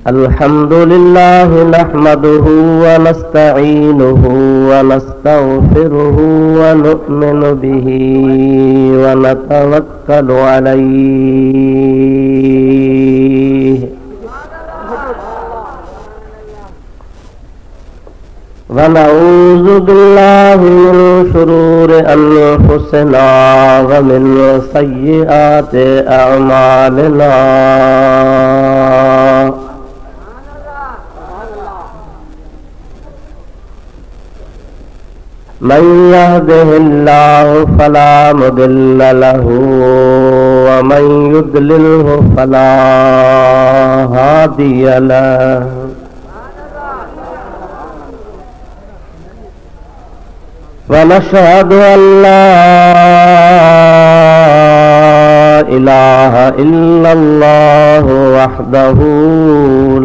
अल्हम्दुलिल्लाह नहमदुहु व नस्तईनुहु व नस्तगफिरुहु व नु'मिनु बिही व नतवक्कलु अलैहि व नऊज़ु बिल्लाहि मिन शुरूरि अनफुसिना व मिन सय्यिआति अअमालिना मन यहदिहिल्लाहु फला मुदिल्ल लहु व मन युद्लिलहु फला हादिय लहु व नशहदु अल्ला इलाहा इल्लल्लाहु वहदहु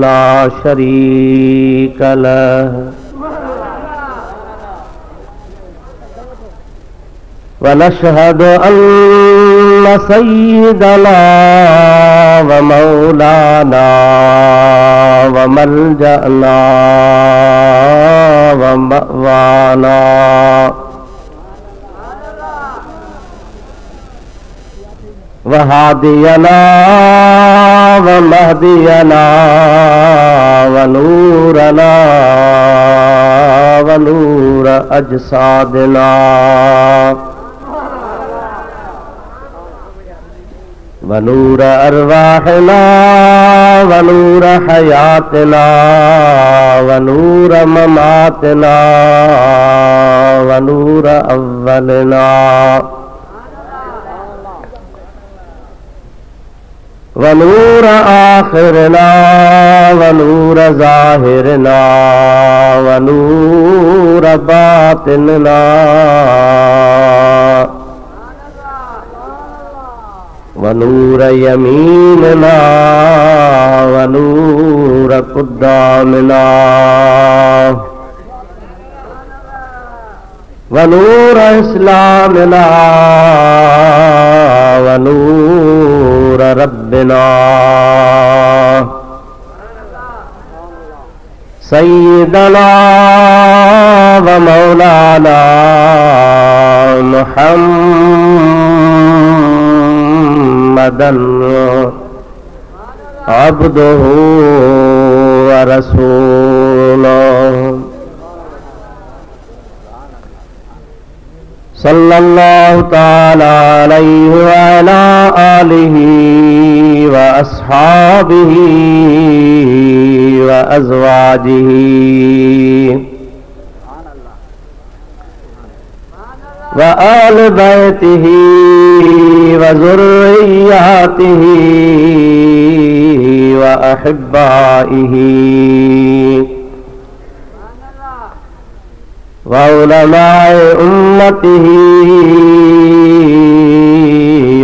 ला शरीक लहु व नशहदु अन्न सय्यदना व मौलाना व मल्जअना व मअवाना व हादियना व महदियना व नूरना व नूर अजसादना व नूर अरवाहना व नूर हयातना व नूर ममातना व नूर अव्वलना व नूर आखिरना व नूर ज़ाहिरना व नूर बातिनना व नूर यमीनना व नूर क़ुद्दामना व नूर इस्लामना व नूर रब्बिना सय्यदना व मौलाना मुहम्मदन अब्दुहु व रसूलुहु सल्लल्लाहु तआला अलैहि व अला आलिहि व अस्हाबिहि व अज़वाजिहि व आलि बैतिहि व ज़ुर्रिय्यातिहि व अहिब्बाइहि व उलमाए उम्मतिही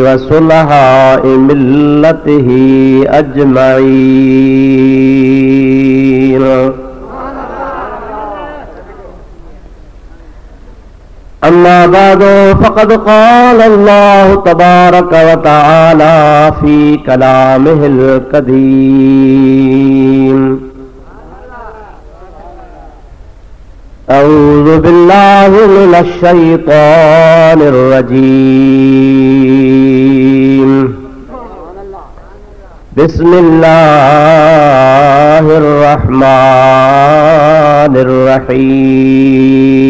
व सुलहाए मिल्लतिही अजमईन। अम्मा बादो फ़क़द क़ाल अल्लाहु तबारक व तआला फ़ी कलामिहिल क़दीम। अऊज़ु बिल्लाहि मिनश शैतानिर रजीम। बिस्मिल्लाहिर रहमानिर रहीम।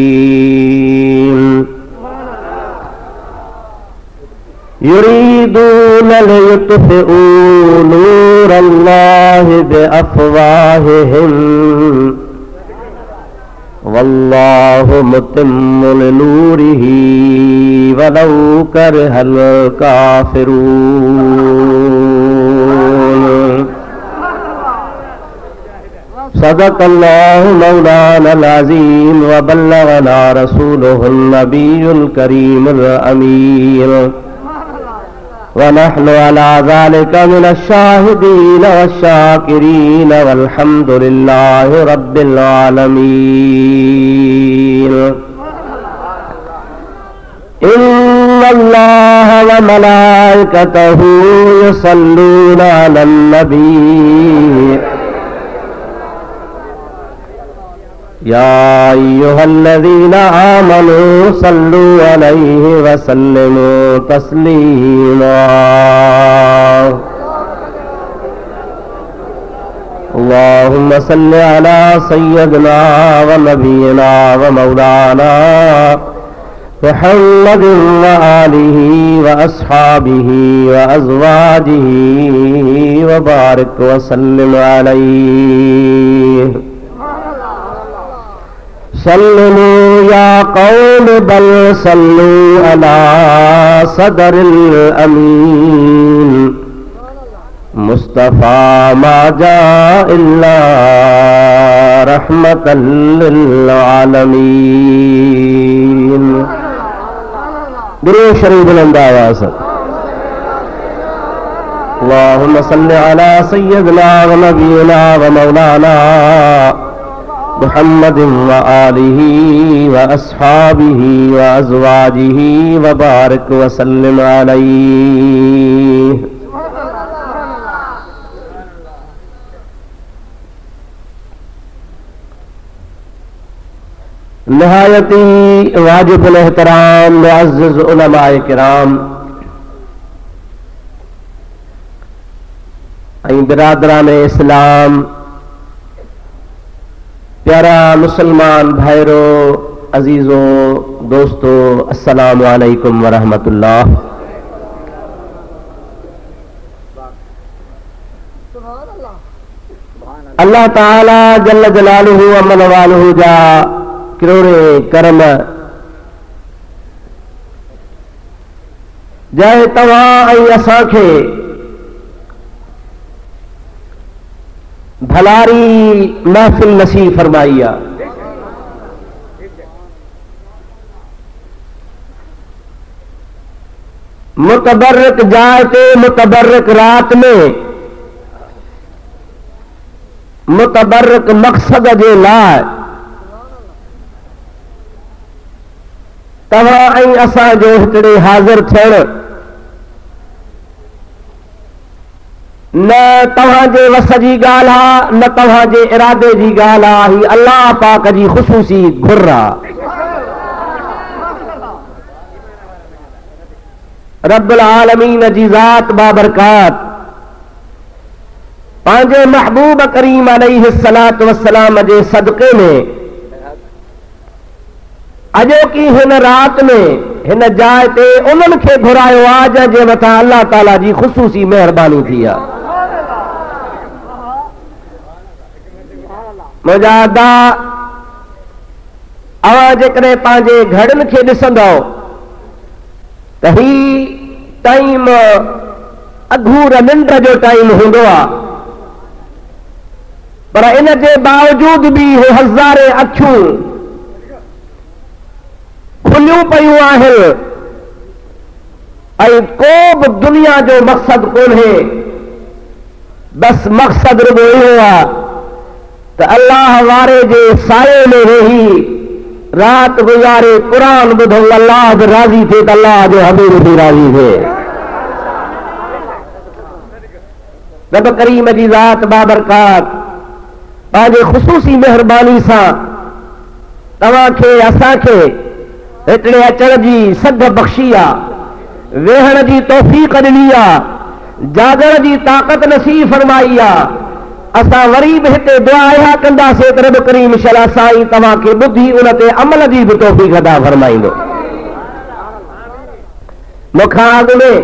युरीदून लियुत्फ़िऊ नूरल्लाहि बिअफ़वाहिहिम वल्लाहु मुतिम्मु नूरिही वलौ करिहल काफ़िरून। सदक़ल्लाहु मौलानल अज़ीम व बल्लगना रसूलुहुन नबियुल करीमुल अमीन वनहनु अला ज़ालिका मिनश शाहिदीन वश्शाकिरीन वल्हम्दुलिल्लाहि रब्बिल आलमीन। इन्नल्लाह व मलाइकतहू युसल्लूना अलन नबी या अय्युहल्लज़ीना आमनू सल्लू अलैहि व सल्लिमू तस्लीमा। अल्लाहुम्मा सल्लि अला सय्यदिना व नबीना व मौलाना मुहम्मद व आलिहि व अस्हाबिहि व अज़वाजिहि व बारिक व सल्लिम अलैहि। सल्लु या कौम बल सल्लु अला सदरिल अमीन मुस्तफा मा जा इल्ला रहमतल लिल आलमीन। दुरूद शरीफ बुलंद आवाज़। अल्लाहुम्मा सल्लि अला सय्यदिना व नबीना व मौलाना मुहम्मद व आलिहि व अस्हाबिहि व अज़वाजिहि व बारिक व सल्लिम अलैहि। निहायती वाजिबुल एहतराम मुअज़्ज़िज़ उलमाए किराम ऐं बिरादरान इस्लाम, प्यारा मुसलमान भाइरो, अजीजो, दोस्तो, अस्सलामु अलैकुम व रहमतुल्लाह। अल्लाह ताला जल्ल जलालुहु व मन वालुहु जा किरोड़े करम जय तव्हां ऐं असांखे भलारी महफिल नसीब फरमाई आहे। मुतबर्रक जाए ते मुतबर्रक रात में मुतबर्रक मक़सद जे लाइ तव्हां ऐं असांजो हिकिड़े हाज़िर थियण न तव्हांजे वस जी ॻाल्हि आहे, न तव्हांजे इरादे जी ॻाल्हि आहे। ही अल्लाह पाक जी ख़ुसूसी घुर आहे। रब्बुल आलमीन जी ज़ात बाबरकात पंहिंजे महबूब करीम अलैहिस्सलातु वस्सलाम जे सदक़े में अॼोकी हिन रात में हिन जाइ ते उन्हनि खे घुरायो आहे जंहिंजे मथां अल्लाह ताला जी ख़ुसूसी महिरबानी थी आहे। मुजाहिदा अवां जेकॾहिं पंहिंजे घरनि खे ॾिसंदव त ही टाइम अघूर निंड जो टाइम हूंदो आहे, पर इन जे बावजूद बि हे हज़ारे अखियूं खुलियूं पयूं आहिनि ऐं को बि दुनिया जो मक़सद कोन्हे। बस मक़सद रुगो इहो आहे त अल्लाह वारे जे साये में वेही रात गुज़ारे क़ुरान ॿुधो, अल्लाह बि राज़ी थिए त अल्लाह जो हबीब बि राज़ी थिए। रब करीम जी ज़ात बाबरकात पंहिंजे ख़ुसूसी महिरबानी सां तव्हांखे असांखे हिकिड़े अचण जी सघ बख़्शी आहे, वेहण जी तौफ़ीक़ ॾिनी आहे, जागण जी ताक़त नसीब फरमाई आहे। असां वरी बि हिते दुआ इहा कंदासीं त रब करीम शला साईं तव्हांखे ॿुधी उन ते अमल जी बि तौफ़ीक़ अता फरमाईंदो। मूंखां अॻु में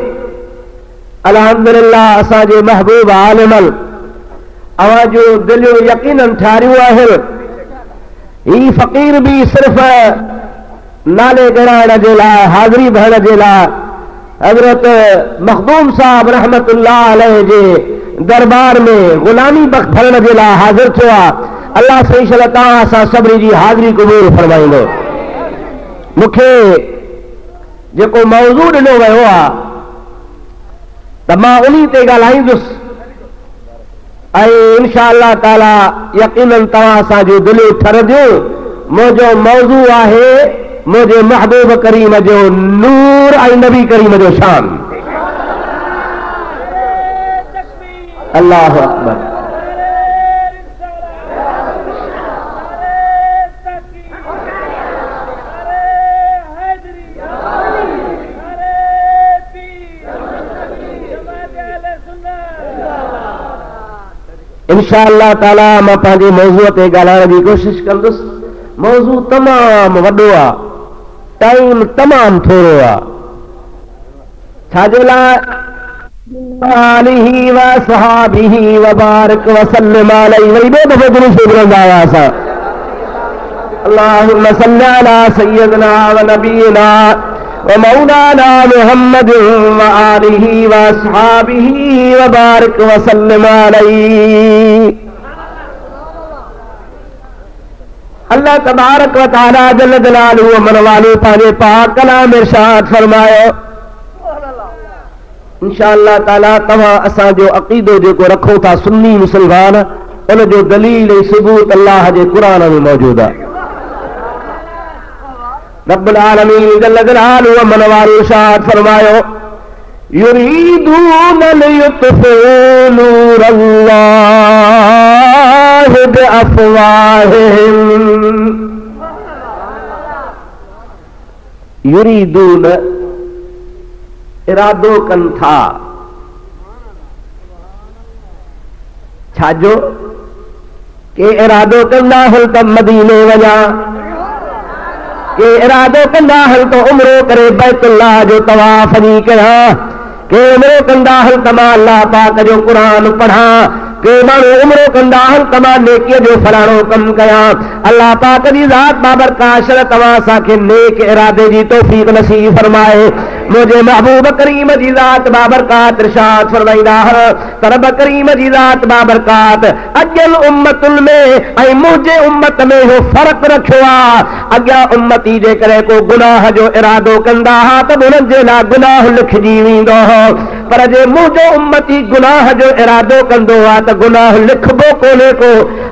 अल्हम्दुलिल्लाह असांजे महबूब आलिमल अवां जो दिलियूं यकीनन ठारियूं आहिनि। ही फ़क़ीर बि सिर्फ़ नाले ॻणाइण जे लाइ, हाज़िरी भरण जे लाइ हज़रत मखदूम साहब रहमतुल्लाह अलैहि जे दरबार में ग़ुलामी भरण जे लाइ हाज़िर थियो आहे। अल्लाह सही शल तव्हां असां सभिनी जी हाज़िरी क़बूल फरमाईंदो। मूंखे जेको मौज़ू ॾिनो वियो आहे त मां उन्हीं ते ॻाल्हाईंदुसि ऐं इंशा अल्लाह ताला यकीनन तव्हां असांजूं दिलियूं ठरंदियूं। मुंहिंजो मौज़ू आहे मुंहिंजे महबूब करीम जो नूर ऐं नबी करीम जो शान। अल्लाहु अकबर। इंशा अल्लाह ताला मां पंहिंजे मौज़ूअ ते ॻाल्हाइण जी कोशिश कंदुसि। मौज़ू तमामु वॾो आहे, टाइम तमामु थोरो आहे। छाजे लाइ? आलिही व सहाबिही व बारिक वसल्लम अलैहि। वरी ॿियो दफ़ो दुरूद घुरंदा हुआसीं। अल्लाहुम्मा सल्लि अला सय्यदना व नबीना व मौलाना मुहम्मद व आलिही व सहाबिही व बारिक वसल्लम अलैहि। अल्लाह तबारक व तआला जल्ल जलालहू व मनवालू पंहिंजे पाक कलाम में इरशाद फरमायो। इंशा अल्लाह ताला तव्हां असांजो अक़ीदो जेको रखो था सुन्नी मुसलमान, उन जो दलील ऐं सबूत अल्लाह जे क़ुरान में मौजूद आहे। रब्बुल आलमीन जल्ल जलालहू व मनवालू इरशाद फरमायो युरीदून लियुत्फू नूरल्लाह बिअफ़वाहिहिम। युरीदून इरादो कनि था। छाजो? के इरादो कंदा हल त मदीने वञा, के इरादो कंदा हल तो उमरो करे बैतुल्लाह जो तवाफ नहीं करा, के उमरो कंदा हल तमा अल्लाह पाक जो कुरान पढ़ा, के माण्हू उमरो कंदा हल तमा नेकीअ जो फलाणो कम कया। अल्लाह पाक जी ज़ात बाबरकात तव्हां असांखे नेक इरादे जी तौफ़ीक़ नसीब फरमाए। मुझे महबूब करीम जी ज़ात बाबरकात इरशाद फरमाईंदा तरब करीम जी ज़ात बाबरकात अजल उम्मतुल में ऐं मुझे उम्मत में हो फर्क रखियो आहे। अॻियां उम्मती जे करे को गुनाह जो इरादो कंदा हा त उन्हनि जे लाइ गुनाह लिखजी वेंदो हो, पर जे मुझे उम्मती गुनाह जो इरादो कंदो आहे त गुनाह लिखबो कोन्हे को।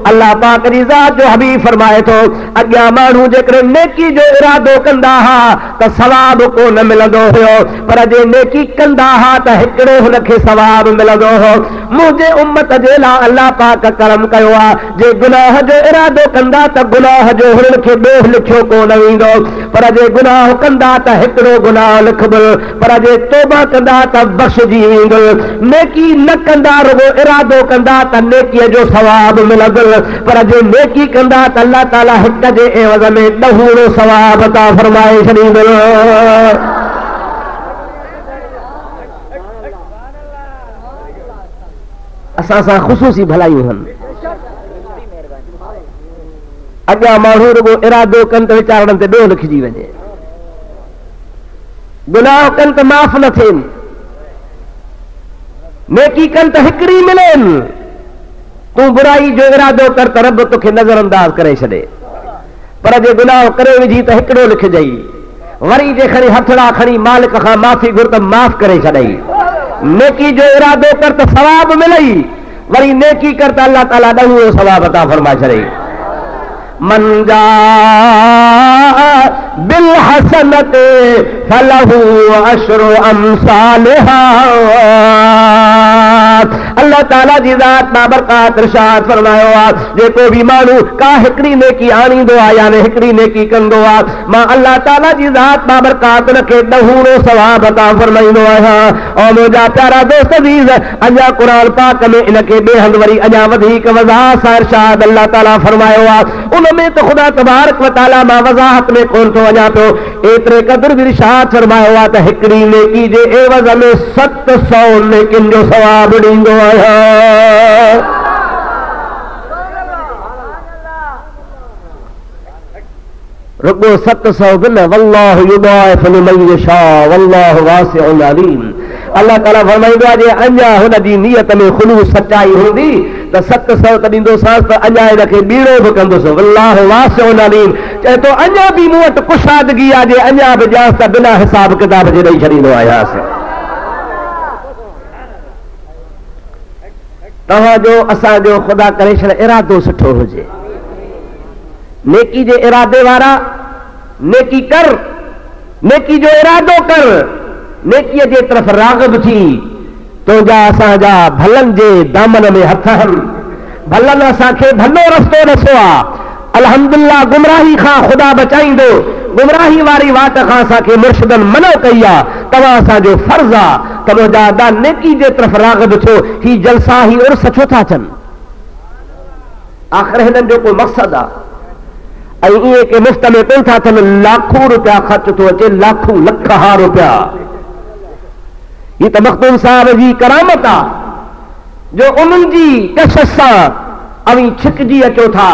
अल्लाह पाक जी ज़ात जो हबीब फरमाए थो अॻियां माण्हू जेकॾहिं नेकी जो इरादो कंदा हा त सवाब को न मिलंदो हुयो, पर जे नेकी कंदा हा त हिकिड़ो हुनखे सवाब मिलंदो हो। मुंहिंजे उम्मत जे लाइ अल्लाह पाक करम कयो आहे, जे गुनाह जो इरादो कंदा त गुनाह जो हुननि खे ॿियो लिखियो कोन वेंदो, पर जे गुनाह कंदा त हिकिड़ो गुनाह लिखबो, पर जे तौबा कंदा त बख़्शजी वेंदो। नेकी न कंदा रुगो इरादो कंदा त नेकीअ जो सवाब मिलंदो, पर जे नेकी कंदा त अल्लाह ताला हिक जे एवज़ में ॾहूड़ो सवाब अता फरमाए छॾींदो। असां सां ख़ुसूसी भलायूं आहिनि। अॻियां माण्हू रुगो इरादो कनि त वीचारनि ते ॿियो लिखिजी वञे, गुनाह कनि त माफ़ न थियनि, नेकी कनि त हिकिड़ी मिलेनि। तूं बुराई जो इरादो कर त रब तोखे नज़र अंदाज करे छॾे, पर जे गुनाह करे विझी त हिकिड़ो लिखजई, वरी जे खणी हथड़ा खणी मालिक खां माफ़ी घुर त माफ़ करे छॾई। नेकी जो इरादो कर त सवाब मिलई, वरी नेकी कर त अल्लाह ताला ॾहूड़ो सवाब अता फरमाए छॾई। मन बिल हसनत फलहू अशरु अमसालिहा। अल्लाह ताला जी ज़ात बाबरकात इरशाद फरमायो आहे जेको भी माण्हू का हिकिड़ी नेकी आणींदो आहे यानी हिकिड़ी नेकी कंदो आहे, मां अल्लाह ताला जी ज़ात बाबरकात उनखे ॾहूड़ो सवाब अता फरमाईंदो आहियां। और मुंहिंजा प्यारा दोस्त अज़ीज़, अञा क़ुरान पाक में इनखे ॿिए हंधि वरी अञा वधीक वज़ाहत सां इरशाद अल्लाह ताला फरमायो आहे। उन में त ख़ुदा तबारक व तआला मां वज़ाहत में कोन थो वञा पियो, एतिरे क़दुरु बि इरशाद फरमायो आहे त हिकिड़ी नेकी जे एवज़ में 700 नेकिन जो सवाब ॾींदो आहियां। रुगो 700 बि न, वल्लाहु युदाइफ़ु लिमन यशा वल्लाहु वासिउन अलीम। अल्लाह ताला फरमाईंदो आहे जे अञा हुन जी नियत में ख़ुलूस सचाई हूंदी त 700 त ॾींदोसांसि, त अञा हिनखे ॿीड़ो बि कंदुसि। वल्लाहु वासिउन अलीम चए थो अञा बि मूं वटि कुशादगी आहे, जे अञा बि ॼास त बिना हिसाब किताब जे ॾेई छॾींदो आहियां। तव्हांजो असांजो ख़ुदा करे छॾ इरादो सुठो हुजे। नेकी जे इरादे वारा नेकी कर, नेकी जो इरादो कर, नेकीअ जे तरफ़ राग़िब थी। तुंहिंजा असांजा भलनि जे दामन में हथ आहिनि, भलनि असांखे भलो रस्तो ॾसो आहे। अल्हम्दुलिल्लाह गुमराही खां ख़ुदा बचाईंदो, गुमराही वारी वाट खां असांखे मुर्शिदनि मनो कई आहे। तव्हां असांजो फर्ज़ आहे त मुंहिंजा अदा नेकी जे तरफ़ राग़िब थियो। ही जलसा ही उर्स छो था अचनि? आख़िर हिननि जो कोई मक़सदु आहे ऐं इहे के मुफ़्त में कोन था थियनि। लाखों रुपया ख़र्च थो अचे, लाखों लख रुपया। ही त मखदूम साहब जी करामत आहे जो उन्हनि जी कशिश सां अवी छिकजी अचो था,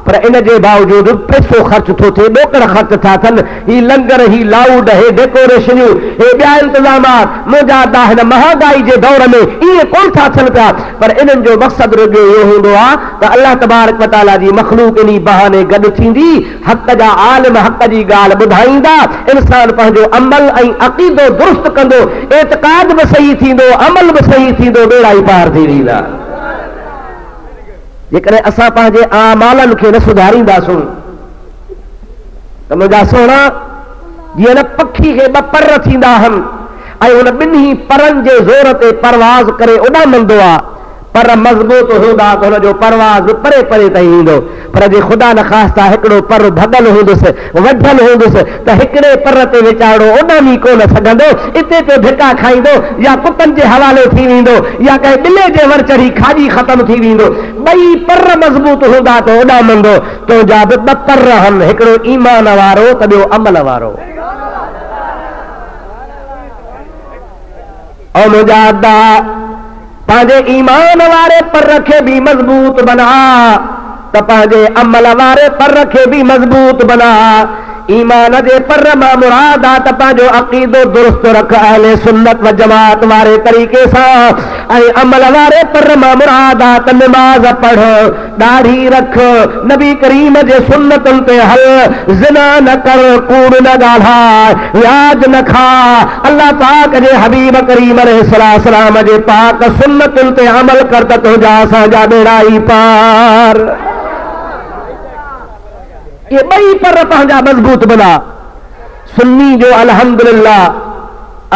पर इन जे बावजूद पैसो ख़र्च थो थिए, ॾोकड़ ख़र्च था थियनि। ही लंगर, ही लाउड, हे डेकोरेशनियूं, हे ॿिया इंतज़ामात, मुंहिंजा अदा हिन महांगाई जे दौर में इहे कोन था थियनि पिया। पर इन्हनि जो मक़सदु रुॻो इहो हूंदो आहे त अल्लाह तबारक व तआला जी मख़लूक इन बहाने गॾु थींदी, हक़ जा आलिम हक़ जी ॻाल्हि ॿुधाईंदा, इंसान पंहिंजो अमल ऐं अक़ीदो दुरुस्त कंदो, एतिक़ाद बि सही थींदो, अमल बि सही थींदो, बेड़ा ई पार थी वेंदा। जेकॾहिं असां पंहिंजे आमालनि खे न सुधारींदासूं त मुंहिंजा सोना जीअं न पखी खे ॿ पर थींदा आहिनि ऐं हुन ॿिन्ही परनि जे ज़ोर ते परवाज़ करे उॾामंदो आहे। पर मज़बूत हूंदा त हुनजो परवाज़ परे परे ताईं ईंदो। पर जे ख़ुदा न ख़ास्ता हिकिड़ो पर भॻल हूंदुसि, वढल हूंदुसि त हिकिड़े पर ते वीचारो उॾामी कोन सघंदो, इते ते धिका खाईंदो या कुतनि जे हवाले थी वेंदो या कंहिं ॿिले जे वर चढ़ी खाजी ख़तम थी वेंदो। ॿई पर मज़बूत हूंदा त उॾामंदो। तुंहिंजा बि ॿ पर आहिनि, हिकिड़ो ईमान वारो त ॿियो अमल वारो। ऐं मुंहिंजा अदा पंहिंजे ईमान वारे पर खे बि मज़बूत बना त पंहिंजे अमल वारे पर खे बि मज़बूत बना। ईमान जे पर मां मुराद आहे त पंहिंजो अक़ीदो दुरुस्त रख अहले सुन्नत व जमात वारे तरीक़े सां, ऐं अमल वारे पर मां मुराद आहे त नमाज़ पढ़, दाढ़ी रख, नबी करीम जे सुन्नतुनि ते हल, ज़िना न कर, कूड़ न ॻाल्हाए, व्याज न खा, अल्लाह पाक जे हबीब करीम अलैहिस्सलाम जे पाक सुन्नतुनि ते अमल कर त तुंहिंजा असांजा बेड़ा ई पार। ये ॿई पर पंहिंजा मज़बूत बना। सुन्नी जो अल्हम्दुलिल्लाह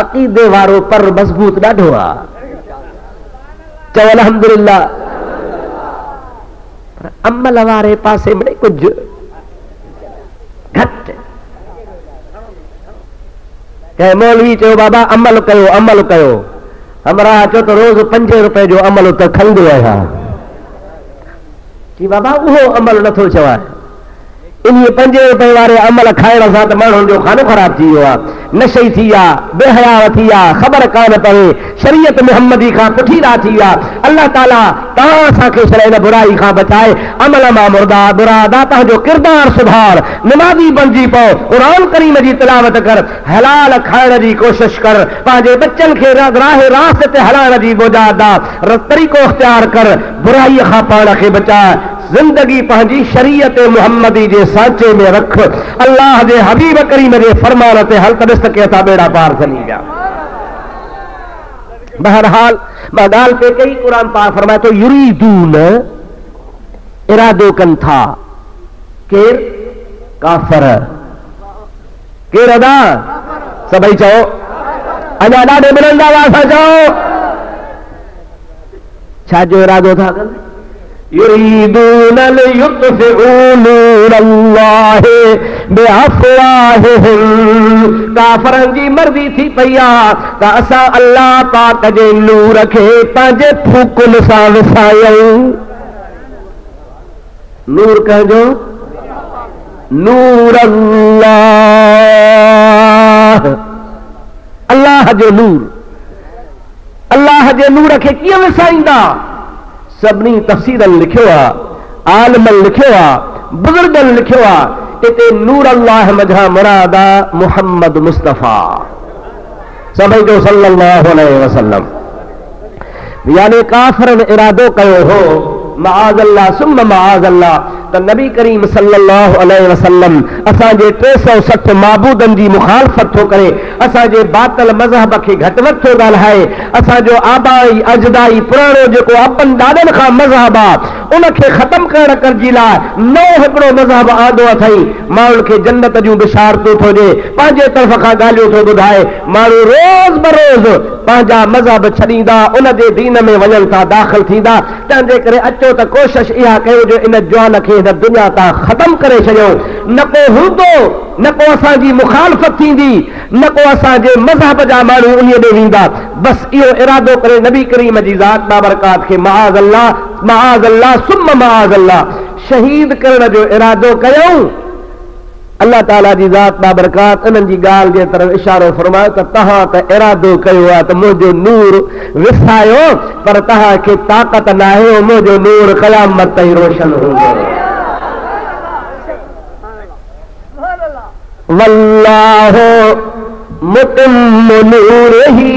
अक़ीदे वारो पर मज़बूत ॾाढो आहे, चओ अल्हम्दुलिल्लाह। पर अमल वारे पासे में कुझु घटि। कंहिं मौलवी चयो बाबा अमल कयो, अमल कयो। हमरा चयो त रोज़ 5 रुपए जो अमल त खंदो आहियां। की बाबा उहो अमल नथो चवाए। इन 5 रुपए वारे अमल खाइण सां त माण्हुनि जो खानो ख़राब थी वियो आहे, नशे थी विया, बेहया थी विया, ख़बर कान पवे, शरीयत मुहम्मदी खां पुठीरा थी विया। अल्लाह ताला तव्हां असांखे छा हिन बुराई खां बचाए। अमल मां मुराद आहे पंहिंजो किरदार सुधार, नमाज़ी बणिजी पओ, क़ुरान करीम जी तिलावत कर, हलाल खाइण जी कोशिश कर, पंहिंजे बच्चनि खे राह रास्त ते हलाइण जी बुनियाद तरीक़ो इख्तियार कर, बुराईअ खां पाण खे बचाए, जिंदगी पंहिंजी शरीयत मुहम्मदी जे सांचे में रख, अल्लाह जे हबीब करीम जे फरमान ते हल त ॾिस के था बेड़ा पार थी विया। बहरहाल मां ॻाल्हि पे कई, क़ुरान पाक फरमाए थो युरीदून, इरादो कनि था। केर? काफ़र। केर अदा? सभई चओ, अञा ॾाढे बुलंद आवाज़ सां चओ, छा जो इरादो था कनि? युरीदून लियुत्फिऊ नूरल्लाहि बिअफ़वाहिहिम। काफ़रनि जी मर्ज़ी थी पई आहे त असां अल्लाह पाक जे नूर खे पंहिंजे फूकुनि सां विसायूं। नूर कंहिंजो? नूर अल्लाह जो नूर। अल्लाह जे नूर खे कीअं विसाईंदा? सभिनी तफ़सीरनि लिखियो आहे, आलिमनि लिखियो आहे, बुज़ुर्गनि लिखियो आहे। इते नूर अल्लाह मझा मुराद आहे मुहम्मद मुस्तफ़ा सभई जो सल्लल्लाहु अलैहि वसल्लम। यानी काफ़रनि इरादो कयो हो माज़ अल्लाह सुम्मा माज़ अल्लाह। तो नबी करीम सल्लल्लाहु अलैहि वसल्लम असांजे 360 माबूदनि जी मुखालफ़त थो करे, असांजे बातल मज़हब खे घटि वधि थो ॻाल्हाए, असांजो आबाई अजदाई पुराणो जेको अपन ॾाॾनि खां मज़हब आहे उनखे ख़त्म करण करजी लाइ नओं हिकिड़ो मज़हब आंदो अथई। माण्हुनि खे जन्नत जूं बिशारतूं थो ॾे, पंहिंजे तरफ़ खां ॻाल्हियूं थो ॿुधाए। माण्हू रोज़ बरोज़ पंहिंजा मज़हब छॾींदा, उन जे दीन में वञनि था, दाख़िल थींदा। तंहिंजे करे अचो त कोशिशि इहा कयो जो इन जवान खे हिन दुनिया तां ख़त्म करे छॾियो। न को हूंदो, न को असांजी मुखालफ़त थींदी, न को असांजे मज़हब जा माण्हू उन ॾे वेंदा। बसि इहो इरादो करे नबी करीम जी ज़ात बाबरकात खे माज़ अल्लाह सुम्मा माज़ अल्लाह शहीद करण जो इरादो कयूं। अल्लाह ताला जी ज़ात बाबरकात उन्हनि जी ॻाल्हि जे तरफ़ इशारो फरमायो त तव्हां त इरादो कयो आहे त मुंहिंजो नूर विसायो, पर तव्हांखे ताक़त न आहे, मुंहिंजो नूर क़यामत ताईं रोशन हूंदो। वल्लाहु मुतिम्मु नूरिही।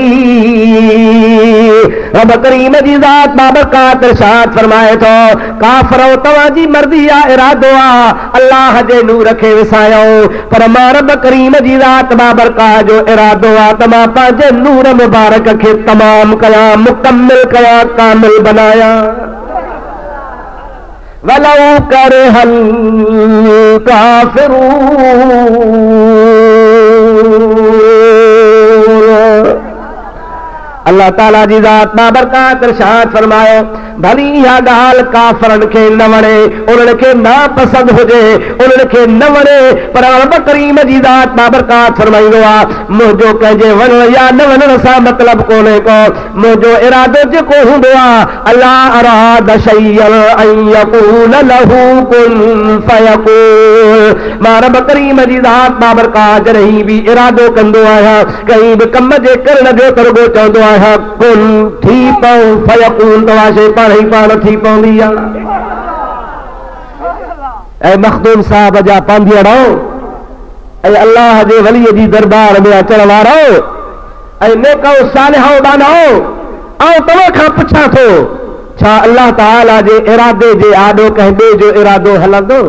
रब करीम जी ज़ात बाबरकात इरशाद फरमाए थो, काफ़िरो तव्हांजी मर्ज़ी आहे, इरादो आहे अल्लाह जे नूर खे विसायो, पर मां रब करीम जी ज़ात बाबरकात जो इरादो आहे त मां पंहिंजे नूर मुबारक खे तमाम कयां, मुकम्मिल कयां, कामिल बनायां। वलौ करहल काफ़िरून। अल्लाह ताला जी ज़ात बाबरकात इरशाद फरमायो, भली इहा ॻाल्हि काफ़िरनि खे न वणे, उन्हनि खे नापसंद हुजे, उन्हनि खे न वणे, पर रब करीम जी ज़ात बाबरकात फरमाईंदो आहे मुंहिंजो कंहिंजे वञण या न वञण सां मतिलबु कोन्हे को। मुंहिंजो इरादो जेको हूंदो आहे, अल्लाह अराद शैअन अन यकून लहू कुन फयकून। मां रब करीम जी ज़ात बाबरकात जॾहिं बि इरादो कंदो आहियां, कंहिं बि कम जे करण जो तर्गो चवंदो आहियां कुन थी पओ फयकून, तव्हां शइ पाण ई पाण थी पवंदी आहे। ऐं मखदूम साहब जा पांधियड़ो, ऐं अल्लाह जे वलीअ जी दरबार में अचण वारो, ऐं नेको सालिहो ॾाढो, ऐं तव्हां खां पुछां थो, छा अल्लाह ताला जे इरादे जे आॾो कंहिं ॿिए जो इरादो हलंदो?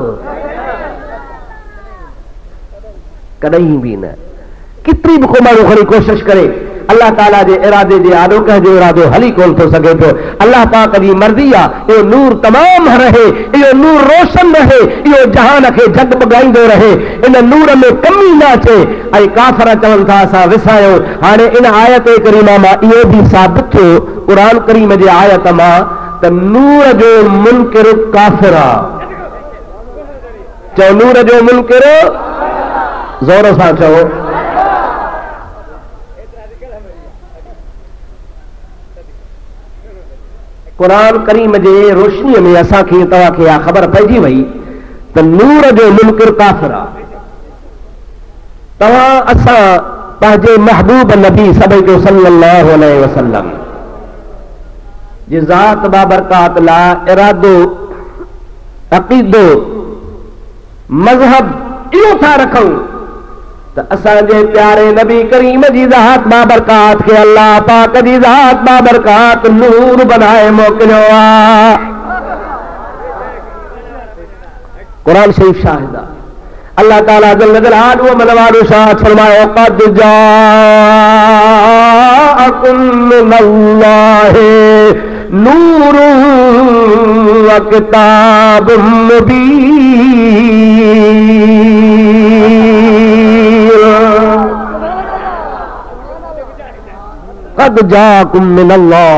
कॾहिं बि न। केतिरी बि को माण्हू खणी कोशिश करे, अल्लाह ताला जे इरादे जे आॾो कंहिंजो इरादो हली कोन थो सघे पियो। अल्लाह पाक जी मर्ज़ी आहे, इहो नूर तमाम रहे, इहो नूर रोशन रहे, इहो जहान खे जगमगाईंदो रहे, इन नूर में कमी न अचे। ऐं काफ़िर चवनि था असां विसायो। हाणे इन आयत करीमा मां इहो बि साबित थियो क़ुरान करीम जे आयत मां त नूर जो मुनकिर काफ़िर आहे। चओ नूर जो मुनकिर, ज़ोर सां चओ। कुरान करीम जे रोशनीअ में असांखे तव्हांखे इहा ख़बर पइजी वई त नूर जो मुनकिर काफ़िर आहे। तव्हां असां पंहिंजे महबूब नबी सभई सल्लल्लाहु अलैहि वसल्लम जी ज़ात बाबरकात लाइ इरादो, अक़ीदो, मज़हब इहो था रखूं त असांजे प्यारे नबी करीम जी ज़ात बाबरकात खे अल्लाह पाक जी ज़ात बाबरकात नूर बनाए मोकिलियो आहे। कुरान शरीफ शाहिद आहे। अल्लाह ताला जल्ल जलालुहु मनवारो शाह फरमायो, क़द जाअकुम मिनल्लाहि नूरुन व किताबुम मुबीन। क़द जाअकुम मिनल्लाह,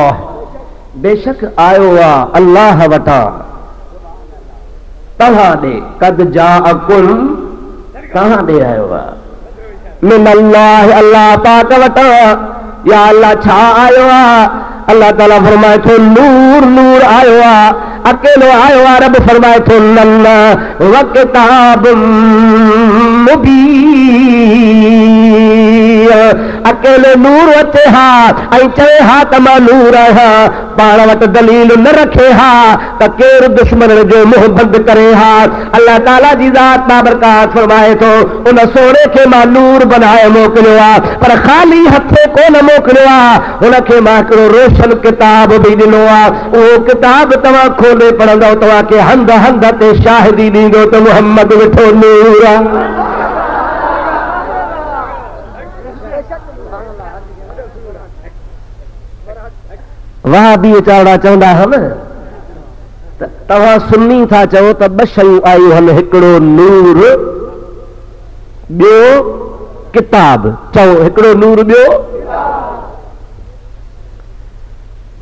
बेशक आयो आहे अल्लाह वटां तव्हां ॾे। क़द जाअकुम, तव्हां ॾे आयो आहे, मिनल्लाह, अल्लाह पाक वटां। या अल्लाह छा आयो आहे? अल्लाह ताला फरमाए थो नूर, नूर आयो आहे, अकेलो आयो आहे। रब फरमाए थो नन्ना व किताबुम मुबीन, अकेले नूर अचे हा ऐं चए हा त मां नूर आहियां, पाण वटि दलील न रखे हा त केरु दुश्मन जो मुंहुं बंदि करे हा। अल्लाह ताला जी ज़ात बाबरकात फरमाए थो उन सोने खे मां नूर बनाए मोकिलियो आहे, पर ख़ाली हथे कोन मोकिलियो आहे, हुनखे मां हिकिड़ो रोशन रोशन किताब भी ॾिनो आहे, उहो किताब तव्हां खोले पढ़ंदव तव्हांखे हंध हंध ते शाहिदी ॾींदो त मुहम्मद वेठो नूर आहे। वाह बि वीचारा चवंदा आहिनि त तव्हां सुन्नी था चओ त ॿ शयूं आयूं आहिनि, हिकिड़ो नूर ॿियो किताब। चओ हिकिड़ो नूर ॿियो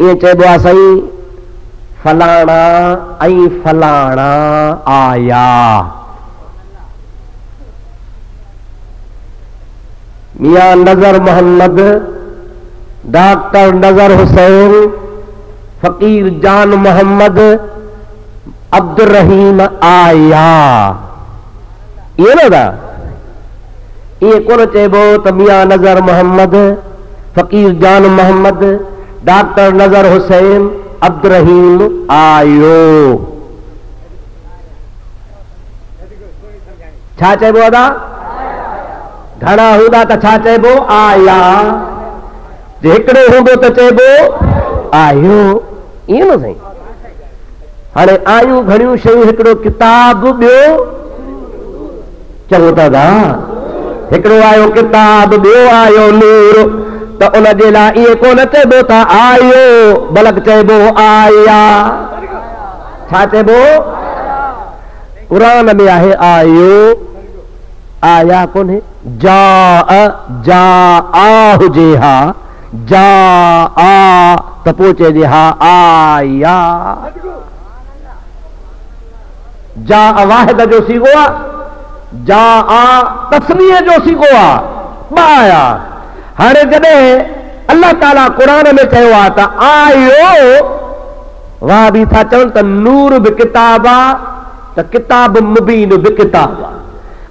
ईअं चइबो आहे साईं फलाणा ऐं फलाणा आया। मियां नज़र मोहम्मद, डॉक्टर नजर हुसैन, फकीर जान मोहम्मद, अब्दुल रहीम आया। ये ना ये कौन चइबो त मियां नजर मोहम्मद, फकीर जान मोहम्मद, डॉक्टर नजर हुसैन, अब्दुल रहीम आयो। छा चइबो अदा? घणा हूंदा त छा चइबो? आया। जे हिकिड़ो हूंदो त चइबो आयो। ईअं न साईं? हाणे आयूं घणियूं शयूं, हिकिड़ो किताब, ॿियो चङो था दा हिकिड़ो आयो किताब, ॿियो आयो नूर। त उन जे लाइ इहे कोन चइबो त आयो, बल्कि चइबो आया। छा चइबो? क़ुरान में आहे आयो, आया कोन्हे। जा जा आ हुजे हा, जा आ त पोइ चइजे हा आया। जा वाहिद जो सीगो आहे, जा आ तस्मीह जो सीगो आहे, ॿ आया। हाणे जॾहिं अल्लाह ताला क़ुरान में चयो आहे त आयो, वाह बि था चवनि त नूर बि किताब आहे, त किताब मुबीन बि किताब आहे।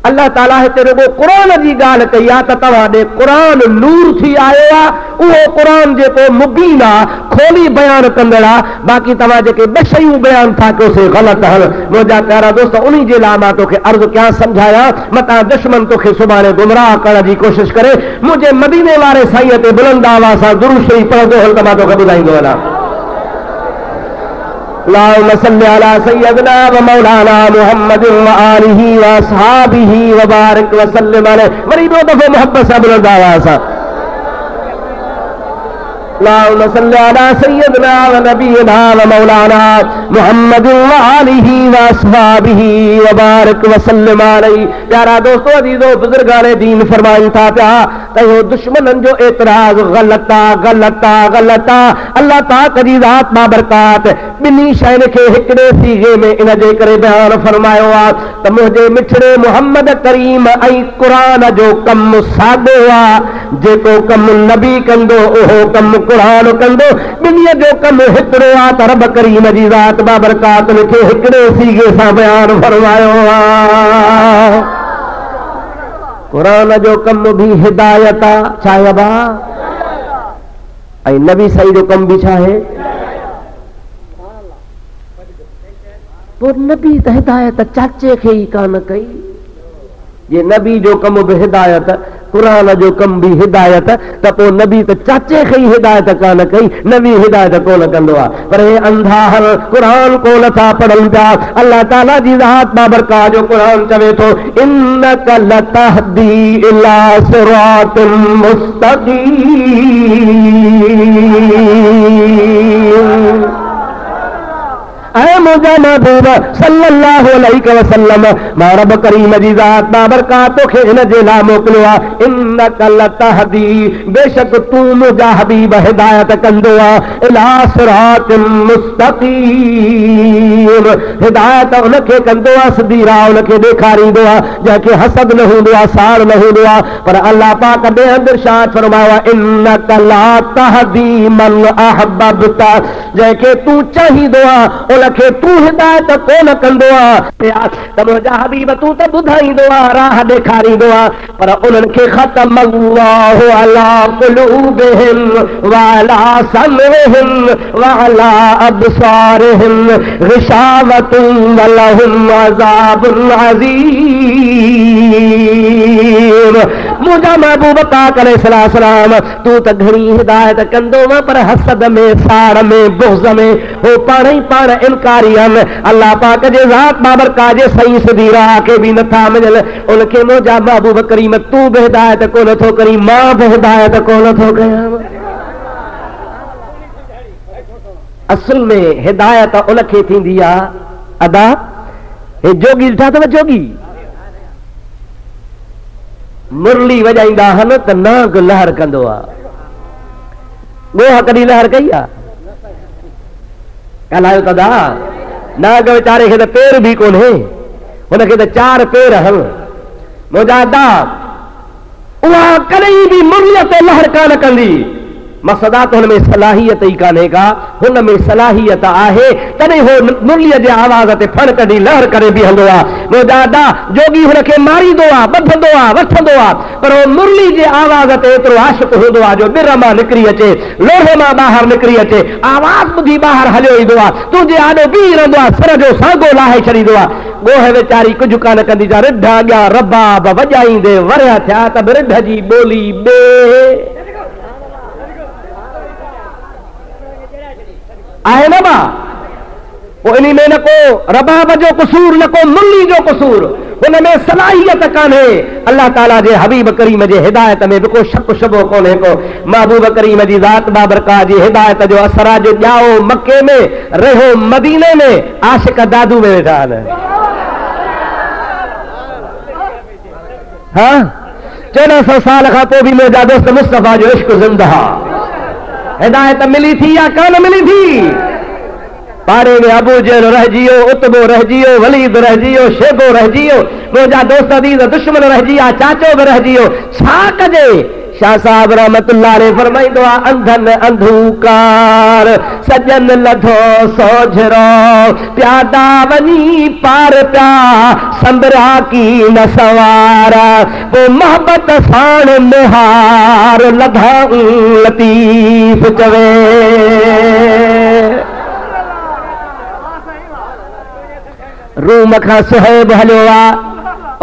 अल्लाह ताला हिते रुगो क़ुरान जी ॻाल्हि कई आहे त तव्हां ॾे क़ुरान नूर थी आयो आहे। उहो क़ुरान जेको मुबीन आहे, खोली बयान कंदड़ आहे। बाक़ी तव्हां जेके ॿ शयूं बयान था कयोसीं ग़लति हल। मुंहिंजा प्यारा दोस्त, उन जे लाइ मां तोखे अर्ज़ु कयां, सम्झायां, मतां दुश्मन तोखे सुभाणे गुमराह करण जी कोशिशि करे। मुंहिंजे मदीने वारे साईं ते बुलंद आवाज़ सां दुरूद शरीफ़ पढ़ंदो हल त मां तोखे ॿुधाईंदो वञां। अल्लाहुम्मा सल्लि अला सय्यदना व मौलाना मुहम्मद व आलिहि व अस्हाबिहि व बारिक व सल्लिम अलैहि। वरी दो दफ़े मोहब्बत सां बुलंद आवाज़ सां अल्लाहुम्मा सल्लि अला सय्यदना व नबीना व मौलाना मुहम्मद व आलिहि व अस्हाबिहि व बारिक व सल्लिम अलैहि। प्यारा दोस्तों, अज़ीज़ो, बुजुर्गाने दीन फरमाइन था पिया त इहो दुश्मननि जो एतिराज़ ग़लत आहे, ग़लत आहे, ग़लत आहे। अल्लाह पाक जी ज़ात बाबरकात ॿिन्ही शयुनि खे हिकिड़े सीगे में इन जे करे बयान फरमायो आहे त मुंहिंजे मिठड़े मुहम्मद करीम ऐं क़ुरान जो कमु साॻियो आहे। जेको कमु नबी कंदो उहो कमु क़ुरान कंदो। ॿिन्हीअ जो कमु हिकिड़ो आहे त रब करीम जी ज़ात बाबरकात खे हिकिड़े सीगे सां बयान फरमायो आहे। क़ुरान जो कमु बि हिदायत आहे, छा आहे बा? ऐं नबी साईं जो कमु बि छा आहे? पोइ नबी त हिदायत चाचे खे ई कान कई। जे नबी जो कमु बि हिदायत, क़ुरान जो कमु बि हिदायत, त पोइ नबी त चाचे खे ई हिदायत कान कई। नबी हिदायत कोन कंदो आहे। पर हे अंधा हल क़ुरान को नथा पढ़नि पिया। अल्लाह ताला जी ज़ात बाबरकात जो क़ुरान चवे थो, इन्नका लतहदी इला सिरातिन मुस्तक़ीम। ऐ मुंहिंजा महबूब सल्लल्लाहु अलैहि वसल्लम, मां रब करीम जी ज़ात बाबरकात खे इन जे लाइ मोकिलियो आहे। इन्नका लतहदी, बेशक तूं मुंहिंजा हबीब हिदायत कंदो आहे। इला सिरातिन मुस्तक़ीम, हिदायत उनखे कंदो आहे, सिधी राह उनखे ॾेखारींदो आहे, जंहिंखे हसद न हूंदो आहे, साड़ न हूंदो आहे। पर अल्लाह पाक ॿिए हंधि इरशाद फरमायो आहे, इन्नका ला तहदी मन अहबब्ता, जंहिंखे तूं चाहींदो आहे उनखे तूं हिदायत कोन कंदो आहे। त मुंहिंजा हबीब तूं त ॿुधाईंदो आहे, राह ॾेखारींदो आहे, पर उन्हनि खे ख़तम अल्लाहु अला क़ुलूबिहिम व अला समइहिम व अला अबसारिहिम ग़िशावतुन व लहुम अज़ाबुन अज़ीम। मुंहिंजा महबूब पाक अलैहिस्सलाम तू त घणी हिदायत कंदो वा पर हसद में साड़ में बुग़्ज़ में हो पाण ई पाण इनकारी आहिनि। अल्लाह पाक जे ज़ात बाबरका जे सही सिधी राह खे बि नथा मञनि। उनखे मुंहिंजा महबूब करीम तू बि हिदायत कोन थो करी, मां बि हिदायत कोन थो कयां। असल में हिदायत उनखे थींदी आहे अदा। हे जोगी ॾिठा अथव, जोगी मुरली वॼाईंदा आहिनि त नाग लहर कंदो आहे। ॻोह कॾहिं लहर कई आहे? ॻाल्हायो त दा। नाग वीचारे खे त पेर बि कोन्हे, हुनखे त 4 पेर आहिनि। मुंहिंजा अदा उहा कॾहिं बि मुरलीअ ते लहर कान कंदी। मक़सद आहे त हुन में सलाहियत ई कान्हे का, हुन में सलाहियत आहे तॾहिं हो मुरलीअ जे आवाज़ ते फण कढी लहर करे बीहंदो आहे। मुंहिंजा अदा जोगी हुनखे मारींदो आहे, ॿधंदो आहे, वठंदो आहे, पर हो मुरली जे आवाज़ ते एतिरो आशिक़ हूंदो आहे जो ॿिर मां निकिरी अचे, लोहे मां ॿाहिरि निकिरी अचे, आवाज़ ॿुधी ॿाहिरि हलियो ईंदो आहे, तुंहिंजे आॾो बीह रहंदो आहे, सिर जो साॻो लाहे छॾींदो आहे। ॻोह वीचारी कुझु कान कंदी, जा रिढ अॻियां रबाब वॼाईंदे वरिया थिया त बि रिढ जी ॿोली ॿे आहे न बा। पोइ इन में न को रबाब जो कसूर, न को मुरली जो कसूर, हुन में सलाहियत कान्हे। अल्लाह ताला जे हबीब करीम जे हिदायत में बि को शक शुबो कोन्हे को। महबूब करीम जी ज़ात बाबरका जी हिदायत जो असर आहे जो ॼाओ मके में, रहो मदीने में, आशिक दादू में वेठा आहिनि। हाँ 1400 साल खां पोइ बि मुंहिंजा दोस्त मुस्तफ़ा जो इश्क ज़िंदा। हिदायत मिली थी या कान मिली थी? पारे में अबू जहल रहिजी वियो, उतबो रहिजी वियो, वलीद रहिजी वियो, शेबो रहिजी वियो, मुंहिंजा दोस्त अदीज़ दुश्मन रहिजी विया, चाचो बि रहिजी वियो। छा कजे? शाह साहब रहमतुल्लाह अलैह फरमाईंदो आहे, अंधन अंधूकार सजन लधो सोझरो प्यादा वञी पार पिया संबरा की न सवारा वो मोहब्बत साण मुहार लधाऊं लतीफ़ चवे। रूम खां सुहेब हलियो आहे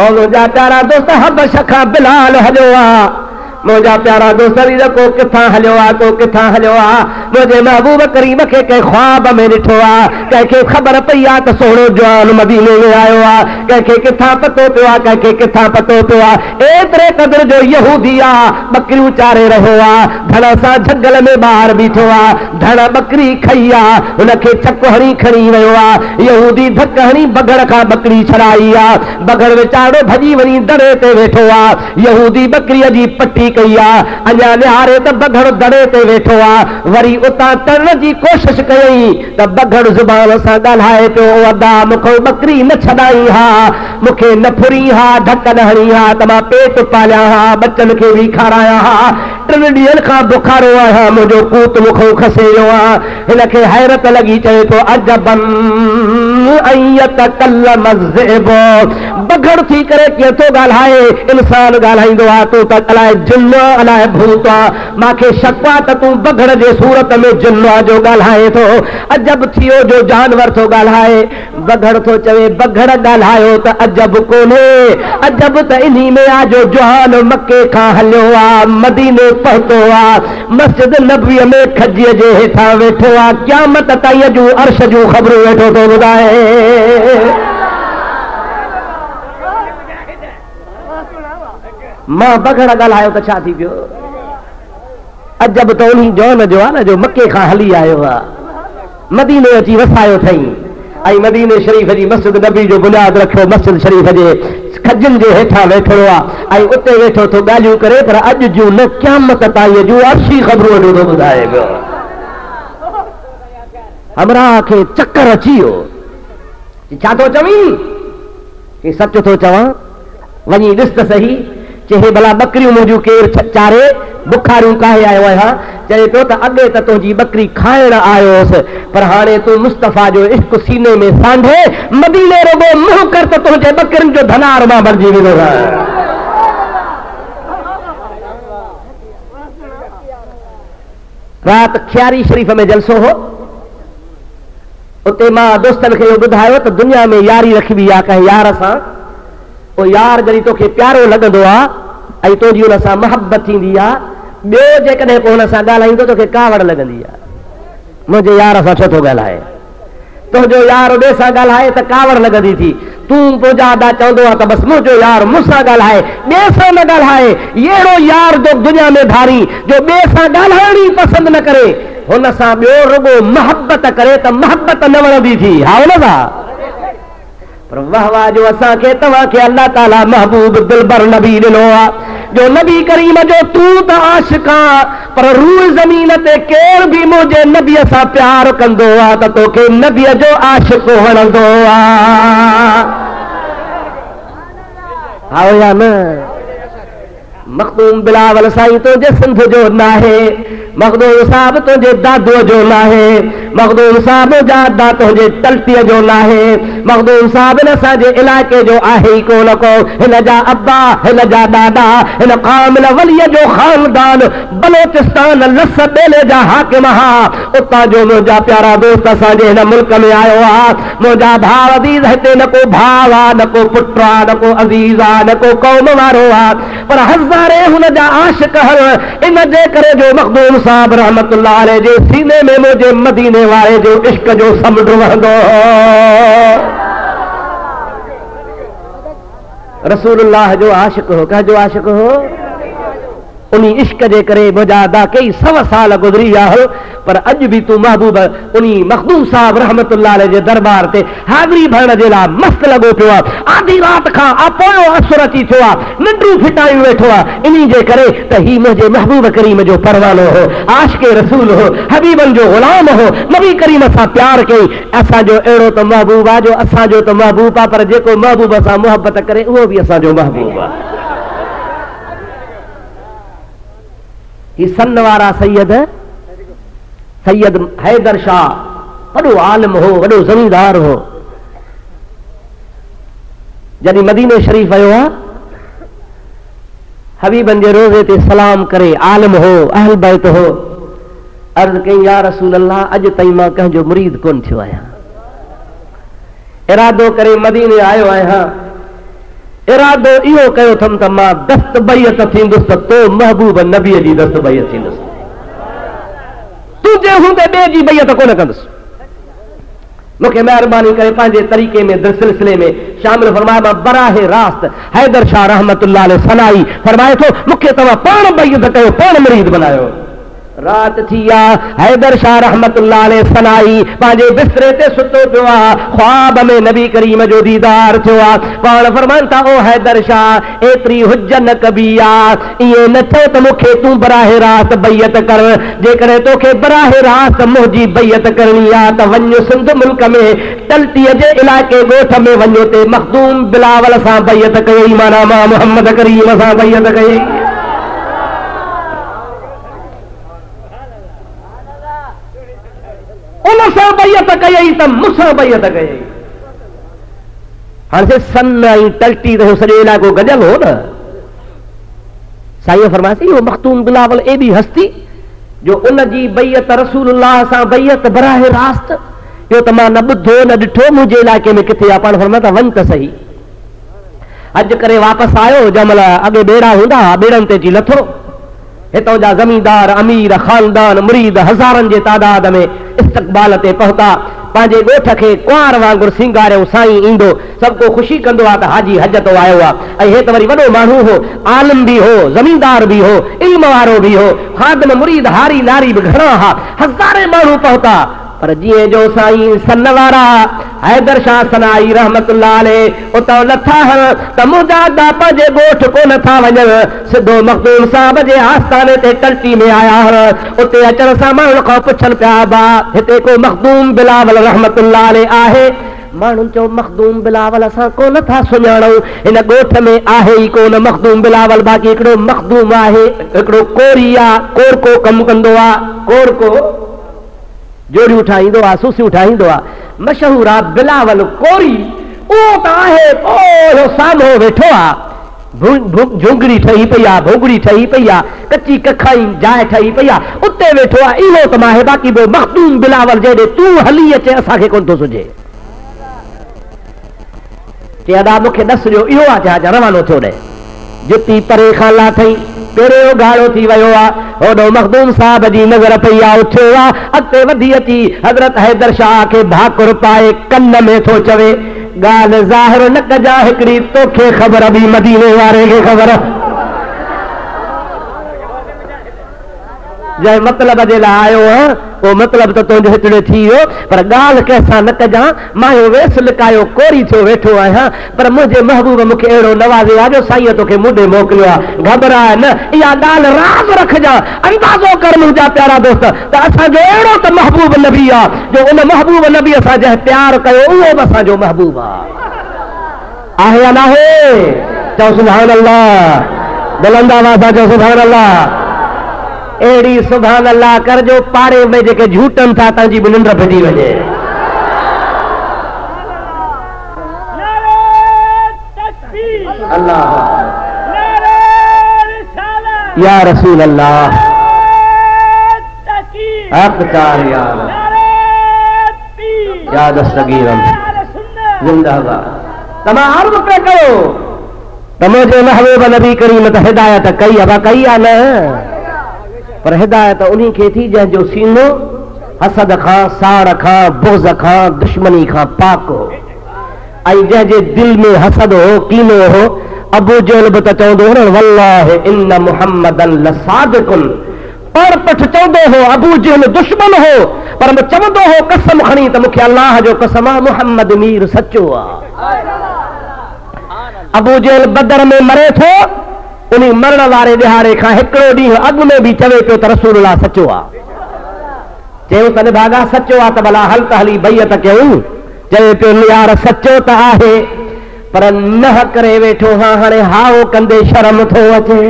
और मुंहिंजा प्यारा दोस्त हबश खां बिलाल हलियो आहे। मुंहिंजा प्यारा दोस्त को किथां हलियो आहे, को किथां हलियो आहे। मुंहिंजे महबूब करीम खे कंहिं ख्वाब में ॾिठो आहे, कंहिंखे ख़बर पई आहे त सोहिणो जवान मदीने में आयो आहे, कंहिंखे किथां पतो पियो आहे, कंहिंखे किथां पतो पियो आहे। एतिरे क़दुरु जो यहूदी आहे, ॿकरियूं चारे रहियो आहे, धड़ सां झंगल में ॿाहिरि बीठो आहे, धड़ ॿकरी खई आहे, हुनखे चक हणी खणी वियो आहे। यहूदी धक हणी बगड़ खां ॿकरी छॾाई आहे, बगड़ वीचारो भॼी वञी दड़े ते वेठो आहे। यहूदी ॿकरीअ जी पटी कई आहे, अञा निहारे त बगड़ दड़े ते वेठो आहे। वरी उतां तरण जी कोशिश कयई त बगड़ ज़ुबान सां ॻाल्हाए पियो, अदा मूंखे ॿकरी न छॾाई हा, मूंखे न फुरी हा, ढक न हणी हा, त मां पेट पालिया हा, बचनि खे बि खाराया हा, 3 ॾींहंनि खां बुखारो आहियां, मुंहिंजो पूत मूंखां खसे वियो आहे। हिनखे हैरत लॻी, चए थो अजबन अयतकल्लम ज़िबो, बगड़ थी करे कीअं थो ॻाल्हाए, इंसान ॻाल्हाईंदो आहे, तूं त अलाए जिन्न अलाए भूत आहे, मूंखे शक आहे त तूं बगड़ जे सूरत में जिन्न जो ॻाल्हाए थो। अजब थियो जो जानवर थो ॻाल्हाए। बगड़ थो चवे बगड़ ॻाल्हायो त अजब कोन्हे, अजब त इन्ही में आहे जो जहान मके खां हलियो आहे, मदीने पहुतो आहे, मस्जिद नबवीअ में खजीअ जे हेठां वेठो आहे, क़यामत ताईं जूं अर्श जूं ख़बरूं वेठो थो ॿुधाए। मां बगड़ ॻाल्हायो त छा थी पियो? अजब त उन्ही जौन जो आहे न जो मके खां हली आयो आहे, मदीने अची वसायो अथई, ऐं मदीने शरीफ़ जी मस्जिद नबी जो बुनियाद रखियो, मस्जिद शरीफ़ जे खजनि जे हेठां वेठो आहे, ऐं उते वेठो थो ॻाल्हियूं करे, पर अॼु जूं न क़यामत ताईं जूं अर्शी ख़बरूं वेठो थो ॿुधाए पियो। हमरा खे चक्कर अची वियो, छा थो चवीं? कि सच थो चवां, वञी ॾिस त सही। चए भला ॿकरियूं मुंहिंजूं केरु चारे, बुखारियूं काहे आयो आहियां? चए पियो त अॻे त तुंहिंजी ॿकरी खाइण आयो हुअसि, पर हाणे तूं मुस्तफ़ा जो इश्क सीने में सांढे मदीने रुगो मुंहुं कर त तुंहिंजे ॿकरियुनि जो धनार मां भरिजी वेंदो। राति ख्यारी शरीफ़ में जलसो हो, उते मां दोस्तनि खे इहो ॿुधायो त दुनिया में यारी रखबी आहे कंहिं यार सां, पोइ यार जॾहिं तोखे प्यारो लॻंदो आहे ऐं तुंहिंजी हुन सां मोहबत थींदी आहे, ॿियो जेकॾहिं पोइ हुन सां ॻाल्हाईंदो तोखे कावड़ लॻंदी आहे, मुंहिंजे यार सां छो थो ॻाल्हाए, तुंहिंजो यार ॿिए सां ॻाल्हाए त कावड़ लॻंदी थी, तूं पुजादा चवंदो आहे त बसि मुंहिंजो यार मूंसां ॻाल्हाए, ॿिए सां न ॻाल्हाए। अहिड़ो यार जो दुनिया में धारी जो ॿिए सां ॻाल्हाइण ई पसंदि न करे, हुन सां ॿियो रुॻो मोहबत करे त मोहबत न वणंदी थी। हा हुन सां पर वाह वाह जो असांखे तव्हांखे अल्लाह ताला महबूब दिलबर नबी ॾिनो आहे, जो नबी करीम जो तूं त आशिक़ आहे, पर रूह ज़मीन ते केर बि मुंहिंजे नबीअ सां प्यार कंदो आहे त तोखे नबीअ जो आशिक़ वणंदो आहे। हा या न? मखदूम बिलावल साईं तुंहिंजे सिंध जो न आहे, मखदूम साहब तुंहिंजे दादूअ जो न आहे, मखदूम साहब जा दा तुंहिंजे तलतीअ जो न आहे, मखदूम साहब हिन असांजे इलाइक़े जो आहे ई कोन को, हिन जा अब्बा हिन जा ॾाॾा हिन कामिल वलीअ जो ख़ानदान बलोचिस्तान लस ॿेले जा हाकिम हा, उतां जो मुंहिंजा प्यारा दोस्त असांजे हिन मुल्क में आयो आहे। मुंहिंजा भाउ अज़ीज़ हिते न को भाउ आहे, न को पुटु आहे, न को अज़ीज़ आहे, न को क़ौम वारो आहे, पर हज़ारे हुन जा आशिक़ हर इन जे करे जो मखदूम साहब रहमतुल्लाह अलैह जे सीने में मुंहिंजे मदीने वारे जो इश्क जो समुंड वहंदो, रसूलुल्लाह जो आशिक़ हो। कंहिंजो आशिक़ हो? उन इश्क जे करे मुंहिंजा दा कई 100 साल गुज़री विया हो, पर अॼु बि तूं महबूब उन मखदूम साहब रहमतुल्लाह अलैह जे दरबार ते हाज़िरी भरण जे लाइ मस्त लॻो पियो आहे। आधी राति खां अपोयो असुर अची थियो आहे, निंड्रू फिटायूं वेठो आहे, इन जे करे त ही मुंहिंजे महबूब करीम जो परवानो हो, आशिक़े रसूल हो, हबीबन जो ग़ुलाम हो, नबी करीम सां प्यार कई। असांजो अहिड़ो त महबूब आहे जो असांजो त महबूब आहे, पर जेको महबूब सां मोहबत करे उहो बि असांजो महबूब आहे। ही सन वारा सैयद हैदर शाह वॾो आलिम हो, वॾो ज़मींदार हो। जॾहिं मदीने शरीफ़ वियो आहे, हबीबन जे रोज़े ते सलाम करे, आलिम हो, अहल बैत हो, अर्ज़ कई या रसूल अल्लाह अॼु ताईं मां कंहिंजो मुरीद कोन थियो आहियां, इरादो करे मदीने आयो आहियां, इरादो इहो कयो अथमि त मां दस्त बैत थींदुसि त तो महबूब नबीअ जी दस्त बैत थींदुसि, तुंहिंजे हूंदे ॿिए जी बैत कोन कंदुसि। मूंखे महिरबानी करे पंहिंजे तरीक़े में सिलसिले में शामिल फरमाए। मां बराहे रास्त हैदर शाह रहमतुल्लाह अलैह सनाई फरमाए थो, मूंखे तव्हां पाण बैत कयो, पाण मुरीद बनायो। रात थी आहे, हैदर शाह रहमतुल्लाह अलैह सनाई पंहिंजे बिस्तरे ते सुतो पियो आहे, ख्वाब में नबी करीम जो दीदार थियो आहे। पाण फरमाइनि था, ओ हैदर शाह एतिरी हुज न कबी आहे, ईअं न थियो त मूंखे तूं बराहे रास्त बैत कर, जेकॾहिं तोखे बराहे रास्त मुंहिंजी बैत करणी आहे त वञ सिंध मुल्क में तलतीअ जे इलाइक़े ॻोठ में वञो, ते मखदूम बिलावल सां बैत कयई, माना मां मोहम्मद करीम सां बैत कयई। उन सां बैत कयई त मूंसां बैत कयई। हाणे सन ऐं तलती त सॼो इलाइक़ो गॾियल हो न। साईं फरमाइसी इहो मखदूम बिलावल एॾी हस्ती जो उन जी बैत रसूलुल्लाह सां बैत बराहे रास्त, इहो त मां न ॿुधो न ॾिठो मुंहिंजे इलाइक़े में किथे आहे। पाण फरमाए त वञ त सही। हज करे वापसि आयो, जंहिंमहिल अॻे ॿेड़ा हूंदा ॿेड़नि ते अची लथो, हितां जा ज़मींदार अमीर ख़ानदान मुरीद हज़ारनि जे तादाद में इस्तक़बाल ते पहुता, पंहिंजे ॻोठ खे कुंवार वांगुरु सिंगारियो, साईं ईंदो सभु को ख़ुशी कंदो आहे त हाजी हज तो आयो आहे। ऐं हे त वरी वॾो माण्हू हो, आलिम बि हो, ज़मींदार बि हो, इल्म वारो बि हो, ख़ादिम मुरीद हारी नारी बि घणा हा, हज़ारे माण्हू पहुता। पर जीअं जो साईं सन वारा हैदर शाह सनाई रहमतुल्लाह अलैह उतां नथा हल त मुंहिंजा दा पंहिंजे ॻोठ को नथा वञनि, सिधो मखदूम साहब जे आस्थाने ते तलती में आया हल। उते अचण सां माण्हुनि खां पुछनि पिया, बा हिते को मखदूम बिलावल रहमतुल्लाह अलैह आहे? माण्हुनि चयो मखदूम बिलावल असां को नथा सुञाणूं, हिन ॻोठ में आहे ई कोन मखदूम बिलावल, बाक़ी हिकिड़ो मखदूम आहे, हिकिड़ो कोरी आहे, कोर को कमु कंदो आहे, कोर को जोड़ियूं ठाहींदो आहे, सूसियूं ठाहींदो आहे, मशहूर आहे बिलावल कोरी। उहो त आहे ओहो साम्हूं वेठो आहे, झुंगड़ी ठही पई आहे, भोगड़ी ठही पई आहे, कची कखाई जाइ ठही पई आहे, उते वेठो आहे। इहो त मां बाक़ी बि मखदूम बिलावल जॾहिं तूं हली अचे असांखे कोन थो सुझे। चए अदा मूंखे ॾस ॾियो, इहो आहे छा? रवानो थियो ॾे। जुती परे खां लाथई पहिरियों गाढ़ो थी वियो आहे ओॾो मखदूम साहब जी नज़र पई आहे उथियो आहे अॻिते वधी अची हज़रत हैदर शाह खे भाकुर पाए कन में थो चवे ॻाल्हि ज़ाहिर न कजां हिकिड़ी तोखे ख़बर बि मदीने वारे खे ख़बर जंहिं मतिलब जे लाइ आयो आहे वो मतलब तो तुझे हितड़े थी वियो पर गाल कंहिंसां न कजां मां वेस लिकायो कोरी थियो वेठो आहियां पर मुंहिंजे महबूब मूंखे अहिड़ो नवाज़े आहे जो साईं तोखे मुंडे मोकिलियो आहे घबराए न इहा ॻाल्हि राज़ रखजां अंदाज़ो कर मुंहिंजा प्यारा दोस्त त असांजो अहिड़ो त महबूब नबी आहे जो उन महबूब नबी सां जंहिं प्यार कयो उहो बि असांजो महबूब आहे या न आहे चओ सुभान अल्लाह बुलंद आवाज़ सां चओ सुभान अल्लाह एड़ी सुभान अल्लाह कर जो पाड़े में जेके झूठन था तंहिंजी बि निंड फिटी वञे अल्लाह या रसूल अल्लाह अख्तार या दस्तगीरम जिंदाबाद तमाम अर्ज़ पे करो त मुंहिंजे महबूब नबी करीम त हिदायत कई आहे कई आहे न पर हिदायत उन्हीं खे थी जंहिंजो सीनो हसद खां साड़ खां बुग़्ज़ खां दुश्मनी खां पाक हो ऐं जंहिंजे दिल में हसद हो कीनो हो अबू जहल बि त चवंदो हो न वल्लाहि इन्न मुहम्मदन लसादिकुन पर पठ चवंदो हो अबू जहल दुश्मन हो पर चवंदो हो कसम खणी त मूंखे अल्लाह जो कसम आहे मुहम्मद मीर सचो आहे अबू जहल बदर में मरे थो उन मरण वारे ॾिहाड़े खां हिकिड़ो ॾींहुं अॻु में बि चवे पियो त रसूलुल्लाह सचो आहे चयो त निभागा सचो आहे त भला हल त हली बैयत कयूं चवे पियो यार सचो त आहे पर न करे वेठो हाणे हाओ कंदे शर्म थो अचे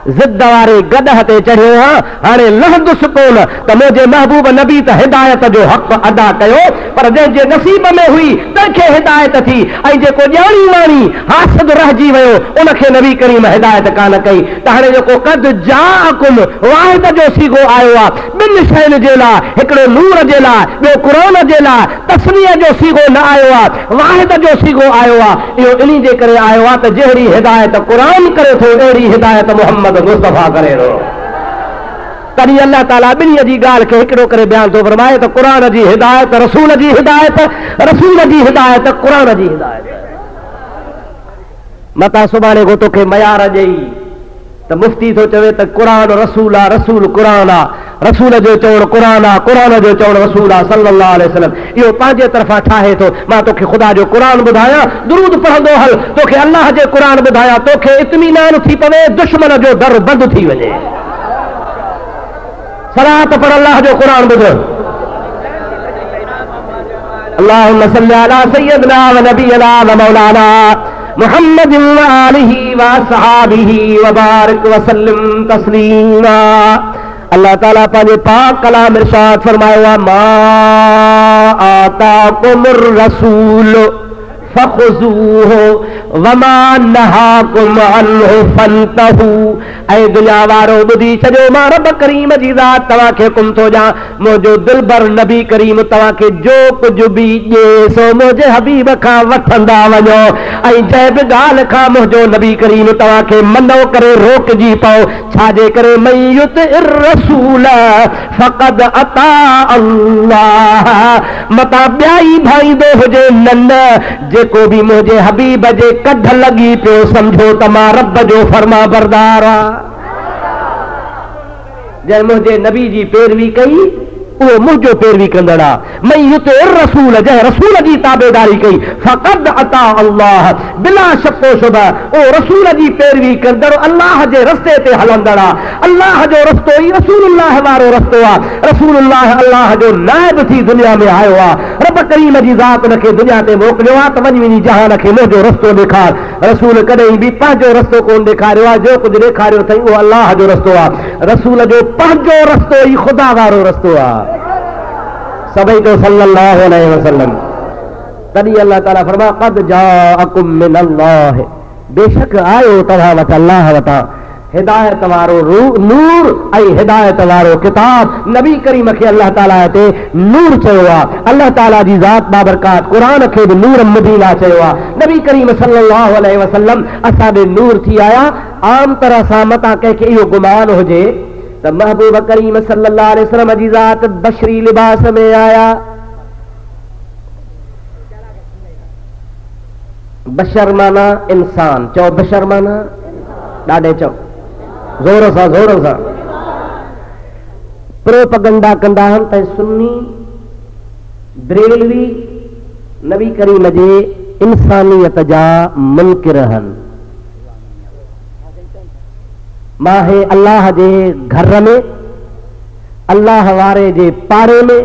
ज़िद वारे गॾह ते चढ़ियो हाणे लहंदुसि कोन त मुंहिंजे महबूब नबी त हिदायत जो हक़ अदा कयो पर जंहिंजे नसीब में हुई तंहिंखे हिदायत थी ऐं जेको ॼाणी वाणी हासिद रहिजी वियो उनखे नबी करीम हिदायत कान कई त हाणे जेको कद जाअकुम वाहिद जो सीगो आयो आहे ॿिनि शयुनि जे लाइ हिकिड़ो नूर जे लाइ ॿियो क़ुरान जे लाइ तस्वीर जो सीगो न आयो आहे वाहिद जो सीगो आयो आहे इहो इन जे करे आयो आहे त जहिड़ी हिदायत क़ुरान करे थो अहिड़ी हिदायत मुहम्मद मुस्तफा करे थो तॾहिं अल्लाह ताला ॿिन्ही जी ॻाल्हि खे हिकिड़ो करे बयान थो फरमाए त क़ुरान जी हिदायत रसूल जी हिदायत क़ुरान जी हिदायत मता सुभाणे को तोखे मयार ॾेई त मुफ्ती थो चवे त क़ुरान रसूल आहे रसूल क़ुरान आहे रसूल जो चवणु क़ुरान आहे क़ुरान जो चवणु रसूल आहे सल्लल्लाहु अलैहि वसल्लम इहो पंहिंजे तरफ़ां ठाहे थो मां तोखे ख़ुदा जो क़ुरान ॿुधायां दुरूद पढ़ंदो हल तोखे अल्लाह जे क़ुरान ॿुधायां तोखे इत्मीनान थी पवे दुश्मन जो दर बंदि थी वञे सलात पढ़ अल्लाह जो क़ुरान ॿुध अल्लाहुम्मा सल्ली अला सय्यदना व नबियना व मौलाना मुहम्मद व आलिहि व असहाबिहि व बारिक व सल्लिम तस्लीमा अल्लाह ताला पंहिंजे पाक कलाम इरशाद फरमायो मा आताकुमुर रसूल फखुज़ूहु वमा नहाकुम अन्हु फंतहू ऐं दुनिया वारो ॿुधी छॾियो मां रब करीम जी ज़ात तव्हांखे हुकुम थो ॾियां मुंहिंजो दिलबर नबी करीम तव्हांखे जो कुझु बि ॾिए सो मुंहिंजे हबीब खां वठंदा वञो ऐं जंहिं बि ॻाल्हि खां मुंहिंजो नबी करीम तव्हांखे मनो करे रोकजी पओ छाजे करे मयुत रसूल फ़क़द अता अल्लाह मता ॿियाई भाईंदो हुजे न जेको बि मुंहिंजे हबीब जे कढ लॻी पियो समझो त मां रब जो फर्मा बरदार आहे जंहिं मुंहिंजे नबी जी पैरवी कई उहो मुंहिंजो पैरवी कंदड़ आहे मई युते रसूल जंहिं रसूल जी ताबेदारी कई फ़क़द अता अल्लाह बिला शको शुबह ओ रसूल जी पैरवी कंदड़ अल्लाह जे रस्ते ते हलंदड़ आहे अल्लाह जो रस्तो ई रसूलुल्लाह वारो रस्तो आहे रसूलुल्लाह अल्लाह जो नाइब थी दुनिया में आयो आहे रब करीम जी ज़ात उनखे दुनिया ते मोकिलियो आहे त वञी जहान खे मुंहिंजो रस्तो ॾेखार रसूल कॾहिं बि पंहिंजो रस्तो कोन ॾेखारियो आहे जो कुझु ॾेखारियो अथई उहो अल्लाह जो रस्तो आहे रसूल जो पंहिंजो रस्तो ई ख़ुदा वारो रस्तो आहे सभई तो सल्लल्लाहु अलैहि वसल्लम तॾहिं अल्लाह ताला फरमा क़द जाअकुम मिन अल्लाह बेशक आयो तव्हां वटि अल्लाह वटां हिदायत वारो नूर ऐं हिदायत वारो किताब नबी करीम खे अल्लाह ताला ते नूर चयो आहे। अल्लाह ताला जी ज़ात बाबरकात क़ुरान खे बि नूर मुबीना चयो आहे। नबी करीम सल्लल्लाहु अलैहि वसल्लम असां ॾे नूर थी आया। आम तरह सां मतां कंहिंखे इहो गुमान हुजे त महबूब करीम सल्लल्लाहु अलैहि वसल्लम जी ज़ात बशरी लिबास में आया। बशर माना इंसान, चओ बशर माना ॾाढे चओ ज़ोर सां प्रोपगंडा कंदा आहिनि त सुन्नी बरेलवी नबी करीम जे इंसानियत जा मुनकिर आहिनि। मां अल्लाह जे घर में अल्लाह वारे जे पाड़े में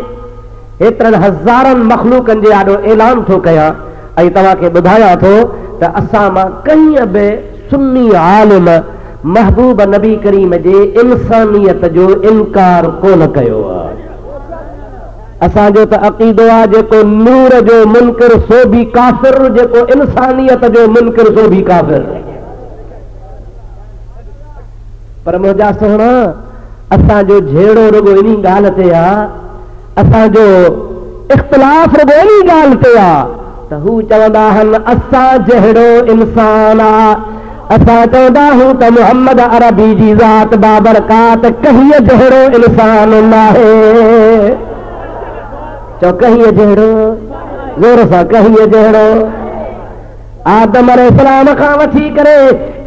हेतिरनि हज़ारनि मखलूकनि जे आॾो ऐलान थो कयां ऐं तव्हांखे ॿुधायां थो त असां मां कंहिं बि सुन्नी आलिम महबूब नबी करीम जे इंसानियत जो इनकार कोन कयो आहे। असांजो त अक़ीदो आहे जेको नूर जो मुनकिर सो बि काफ़िर, जेको इंसानियत जो मुनकिर सो बि काफ़िर। पर मुंहिंजा सुहिणा असांजो झेड़ो रुगो इन ॻाल्हि ते आहे, असांजो इख़्तिलाफ़ रुगो इन ॻाल्हि ते आहे त हू चवंदा आहिनि असां जहिड़ो इंसान आहे। असां चवंदा आहियूं त मुहम्मद अरबी जी ज़ात बाबरकात कहीं जहिड़ो इंसान नाहे। चओ कहीं जहिड़ो, ज़ोर सां कहीं जहिड़ो। आदम अलैहिस्सलाम खां वठी करे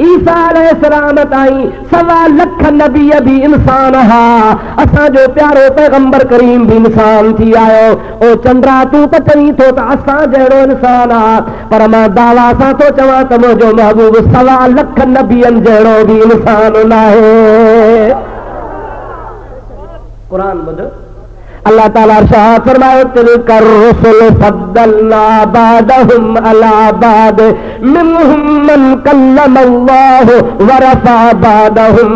ईसा अलैहिस्सलाम ताईं 1.25 लख नबी बि इंसान हा। असांजो प्यारो पैगंबर करीम बि इंसान थी आयो। ओ चंद्रा तूं त चईं थो त असां जहिड़ो इंसान आहे, पर मां दावा सां थो चवां त मुंहिंजो महबूब 1.25 लख नबियनि जहिड़ो बि इंसान नाहे। क़ुरान ॿुध, अल्लाह ताला इरशाद फरमायो तिलकर रुसुल फद्दलना बादहुम अला बाद मिनहुम मन कल्लमल्लाहु व रफा बादहुम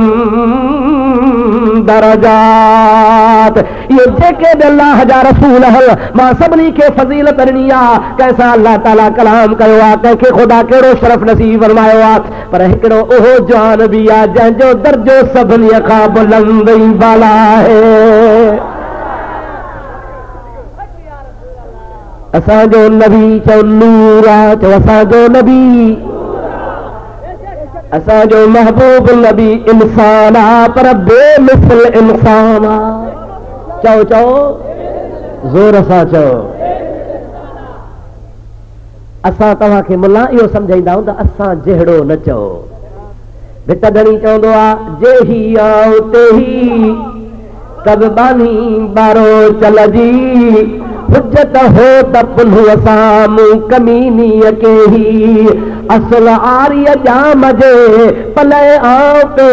दरजात। ये जेके अल्लाह जा रसूल हल मां सभिनी खे फज़ीलत ॾिनी आहे। कंहिंसां अल्लाह ताला कलाम कयो आहे, कंहिंखे ख़ुदा कहिड़ो शरफ़ नसीब फरमायो आहे, पर हिकिड़ो उहो जान बि आहे जंहिंजो दर्जो सभिनी खां बुलंद ऐं बाला आहे। असांजो नबी चओ नूर आहे, चओ असांजो नबी, असांजो महबूब नबी इंसान आहे पर बेमिसल इंसान आहे। चओ चओ ज़ोर सां चओ। असां तव्हांखे मुला इहो सम्झाईंदा आहियूं त असां जहिड़ो न चओ। भितडणी चवंदो आहे जे ही आओ ते ही कब बानी बारो चल जी हुज्जत हो त पुल्ह साम्हूं कमीनीअ के ही असल आर्य जाम जे पले आओ पे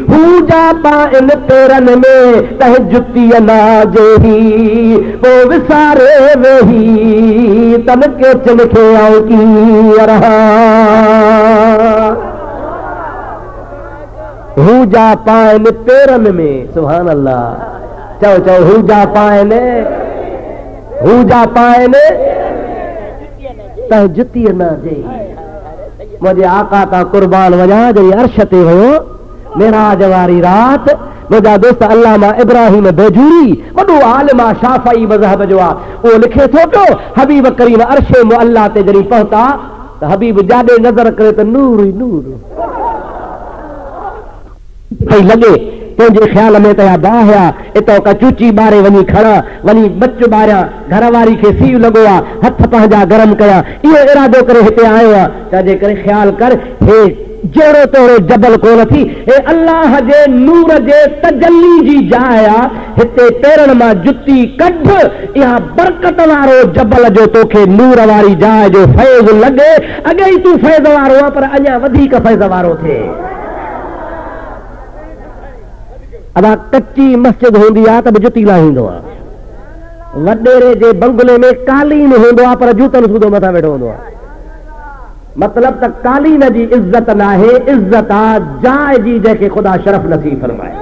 हू जा पाइन पेरनि में तह जुतीअ ना जे ही पोइ विसारे वेही तन के चिनखे आओ की रहा। हू जा पाइन पेरनि में, सुभान अल्लाह। चओ चओ हू जा पाइन, हू जा पाइन त जुतीअ न जे। मुंहिंजे आका तां कुर्बान वञा जॾहिं अर्श ते हुयो मेराज वारी रात। मुंहिंजा दोस्त अल्लामा इब्राहिम बेजूरी वॾो आलिम आहे शाफ़ई मज़हब जो आहे, उहो लिखे थो पियो हबीब करीम अर्श मुअल्ला ते जॾहिं पहुता त हबीब जाॾे नज़र करे त नूर ई नूर पई लॻे। तुंहिंजे ख़्याल में त बाहिया इतो का चूची ॿारे वञी खणा, वञी बच ॿारियां, घर वारी खे सीउ लॻो आहे, हथ पंहिंजा गरम कया, इहो इरादो करे हिते आयो आहे। तंहिंजे करे ख़्याल कर हे जहिड़ो तहिड़ो जबल कोन थी, हे अल्लाह जे नूर जे तजल्ली जी जाइ आहे। हिते पेरनि मां जुती कढ, इहा बरकत वारो जबल जो तोखे नूर वारी जाइ जो फैज़ लॻे। अॻे ई तूं फैज़ वारो आहे पर अञा वधीक फैज़ वारो थिए। अदा कच्ची मस्जिद हूंदी आहे त बि जुती लाहींदो आहे। वॾेरे जे बंगले में कालीन हूंदो आहे पर जूतनि सूधो मथां वेठो हूंदो आहे। मतिलब त कालीन जी इज़त नाहे, इज़त आहे जाइ जी जंहिंखे ख़ुदा शरफ़ नसीब फरमाए।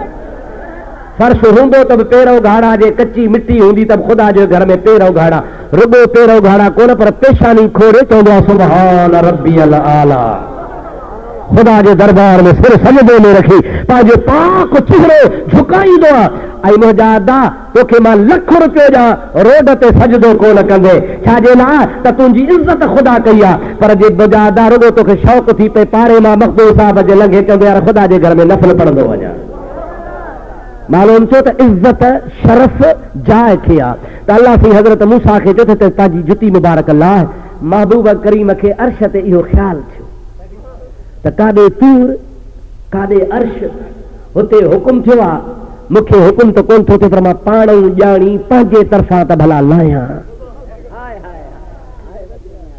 फर्श हूंदो त बि पेरो घाड़ा जे, कच्ची मिट्टी हूंदी त बि ख़ुदा जे घर में पेरो घाड़ा, रुगो पेरो घाड़ा कोन पर पेशानी खोड़े चवंदो आहे सुभान रब्बियल आला। खुदा के दरबार में सिर सजदे में रखी पंहिंजो पाक चेहरो झुकाईंदो आहे ऐं मुंहिंजा अदा तोखे मां लख रुपये जा रोड ते सजदो कोन कंदे छाजे लाइ त तुंहिंजी इज़त खुदा कई आहे पर जे मुंहिंजा अदा रुगो तोखे शौक़ थी पे पारे मां मखदूम साहब जे लंघे चवंदो यार खुदा जे घर में नफ़ल पढ़ंदो वञा मालूम छो त इज़त शरफ़ जाइ खे आहे त अल्लाह सी हज़रत मूसा खे चयो त तव्हांजी जुती मुबारक लाह महबूब करीम खे अर्श ते इहो ख़्यालु थियो त काॾे तूर काॾे अर्श हुते हुकुम थियो आहे मूंखे हुकुम त कोन थो थिए पर मां पाण ॼाणी पंहिंजे तरफ़ां त भला लाहियां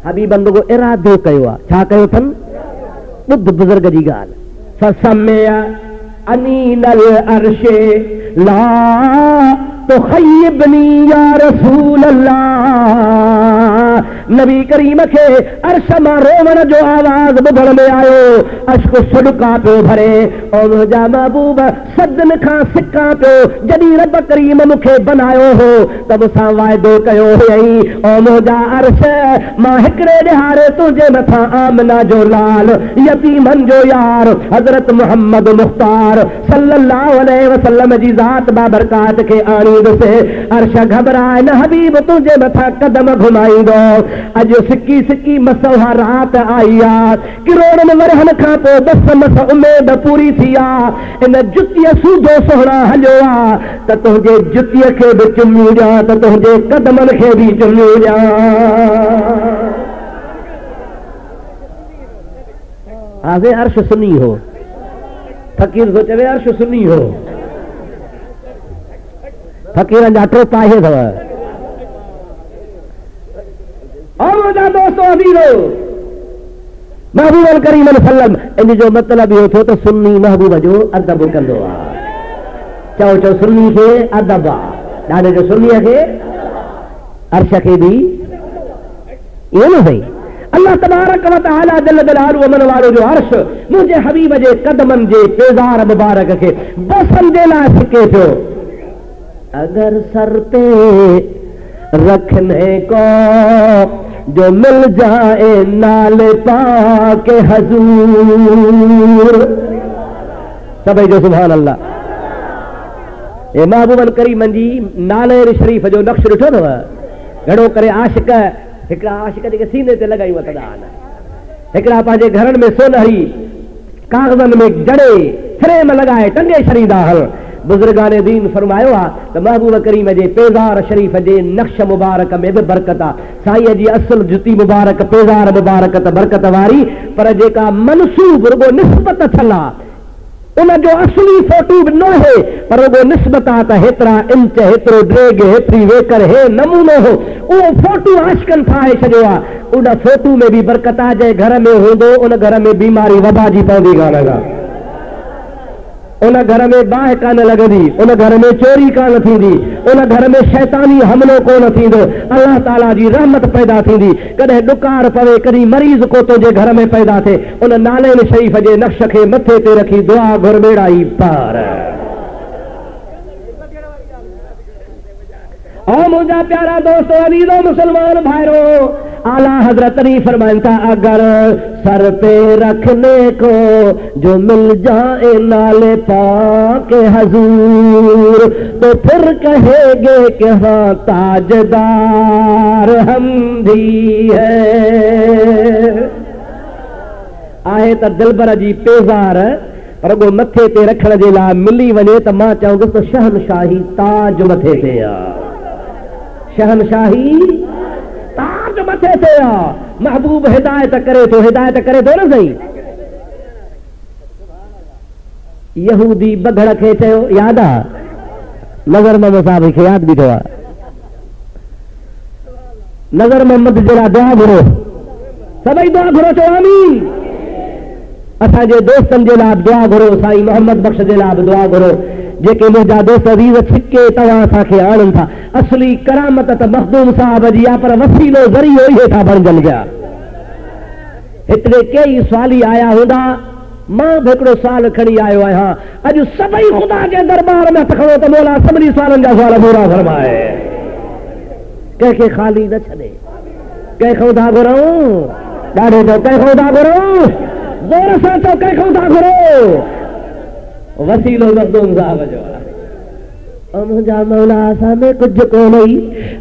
हबीबन रुगो इरादो कयो आहे छा कयो अथनि ॿुध बुज़ुर्ग जी ॻाल्हि फसम्य अनीनल अर्शे ला तुखय्यिबनी या रसूल अल्लाह नबी करीम के अर्श मां रोवण जो आवाज ॿुधण में आयो अश्क सदका पियो भरे और मुंहिंजा महबूब सदन खां सिका पियो जॾहिं रब करीम मूंखे बनायो हो त मूंसां वाइदो कयो हुयई और मुंहिंजा अर्श मां हिकिड़े ॾिहाड़े तुंहिंजे मथां आमना जो लाल यतीमन जो यार हज़रत मोहम्मद मुख्तार सल्लल्लाहु अलैहि वसल्लम जी ज़ात बाबरकात खे आणी ॾिसे अर्श घबराए न हबीब तुंहिंजे मथां कदम घुमाईंदो अॼु सिकी सिकी मसौहा रात आई आहे किरोड़नि वरहनि खां पोइ बस मस उमेद पूरी थी आहे इन जुतीअ सूधो सोहणा हलियो आहे त तुंहिंजे जुतीअ खे बि चुमियूं ॾियां त तुंहिंजे कदमनि खे बि चुमियूं ॾियां आज़े अर्श सुनी हो फकीर थो चवे अर्श सुनी हो फकीरनि जा टोपा इहे अथव दोस्तों अमीरो महबूब करीम सल्लम इन जो मतलब इहो थियो त सुन्नी महबूब जो अदब कंदो आहे चओ चओ सुन्नी खे अदब आहे ॾाढे जो सुन्नीअ खे अर्श खे बि इहो न भई अल्लाह तबारक व तआला जल जलालहु अमन वारो जो अर्श मुंहिंजे हबीब जे कदमनि जे पेज़ार मुबारक खे बसनि जे लाइ सिके पियो अगर सर पे रखने को जो मिल जाए नाले पाके हजूर सभई जो सुभान अल्लाह ए महबूबन करीमन जी नाले शरीफ जो नक्श ॾिठो अथव घणो करे आशिक हिकिड़ा आशिक जेके सीने ते लॻाई वठंदा आहिनि हिकिड़ा पंहिंजे घरनि में सोनहरी कागज़नि में जड़े फ्रेम लॻाए टंगे छॾींदा हल बुजुर्गाने दीन फरमायो आहे त महबूब करीम जे पेज़ार शरीफ़ जे नक्श मुबारक में बि बरकत आहे साईं जी असुल जुती मुबारक पेज़ार मुबारक त बरकत वारी पर जेका मनसूब रुगो निस्बत थियल आहे उन जो असली फोटो बि न आहे पर रुगो निस्बत आहे त हेतिरा इंच हेतिरो ड्रेग हेतिरी वेकर हे नमूनो हो उहो फोटो आशिकनि ठाहे छॾियो आहे उन फोटो में बि बरकत आहे जंहिं घर में हूंदो उन घर में बीमारी वबा जी पवंदी कान उन घर में बाहि कान लॻंदी उन घर में चोरी कान थींदी उन घर में शैतानी हमलो कोन थींदो अल्लाह ताला जी रहमत पैदा थींदी कॾहिं ॾुकार पवे कॾहिं मरीज़ को तुंहिंजे घर में पैदा थिए उन नाले शरीफ़ जे नक्श खे मथे ते रखी दुआ घुर बेड़ा ई पार और मुझा प्यारा दोस्तों अजीजों मुसलमान भाइयों आला हजरत नहीं फरमाता अगर सर पे रखने को जो मिल जाए नाले पाके हजूर तो फिर कहेंगे कि हाँ ताजदार हम भी है आहे त दिलबर जी पेज़ार पर वो मथे ते रखण जे लाइ मिली वञे त मां चवंदुसि त शहनशाही ताज मथे ते आहे शहनशाही ताज मथे ते आहे महबूब हिदायत करे थो न सही यहूदी बघड़ खे चयो याद आहे नज़र मोहम्मद साहब खे यादि बीठो आहे नज़र मोहम्मद जे लाइ दुआ घुरो सभई दुआ घुरो चओ आमीन असांजे दोस्तनि जे लाइ दुआ घुरो साईं मोहम्मद बख्श जे लाइ दुआ घुरो जेके मुंहिंजा दोस्त अज़ीज़ छिके तव्हां असांखे आणनि था असली करामत त मखदूम साहब जी आहे पर वसीलो ज़रियो ई हेठां बणजनि पिया हिकिड़े कई सवाली आया हूंदा मां बि हिकिड़ो सुवाल खणी आयो आहियां अॼु सभई ख़ुदा जे दरबार में हथ खणो त मौला सभिनी सुवालनि जा सुवाल पूरा फरमाए कंहिंखे ख़ाली न छॾे कंहिंखां था घुरूं ॾाढो कंहिंखां था घुरूं जोर सां चओ कंहिंखां था घुरो? वसीलो मखदूम साहब जो आहे। मुंहिंजा मौला असां में कुझु कोन्हे,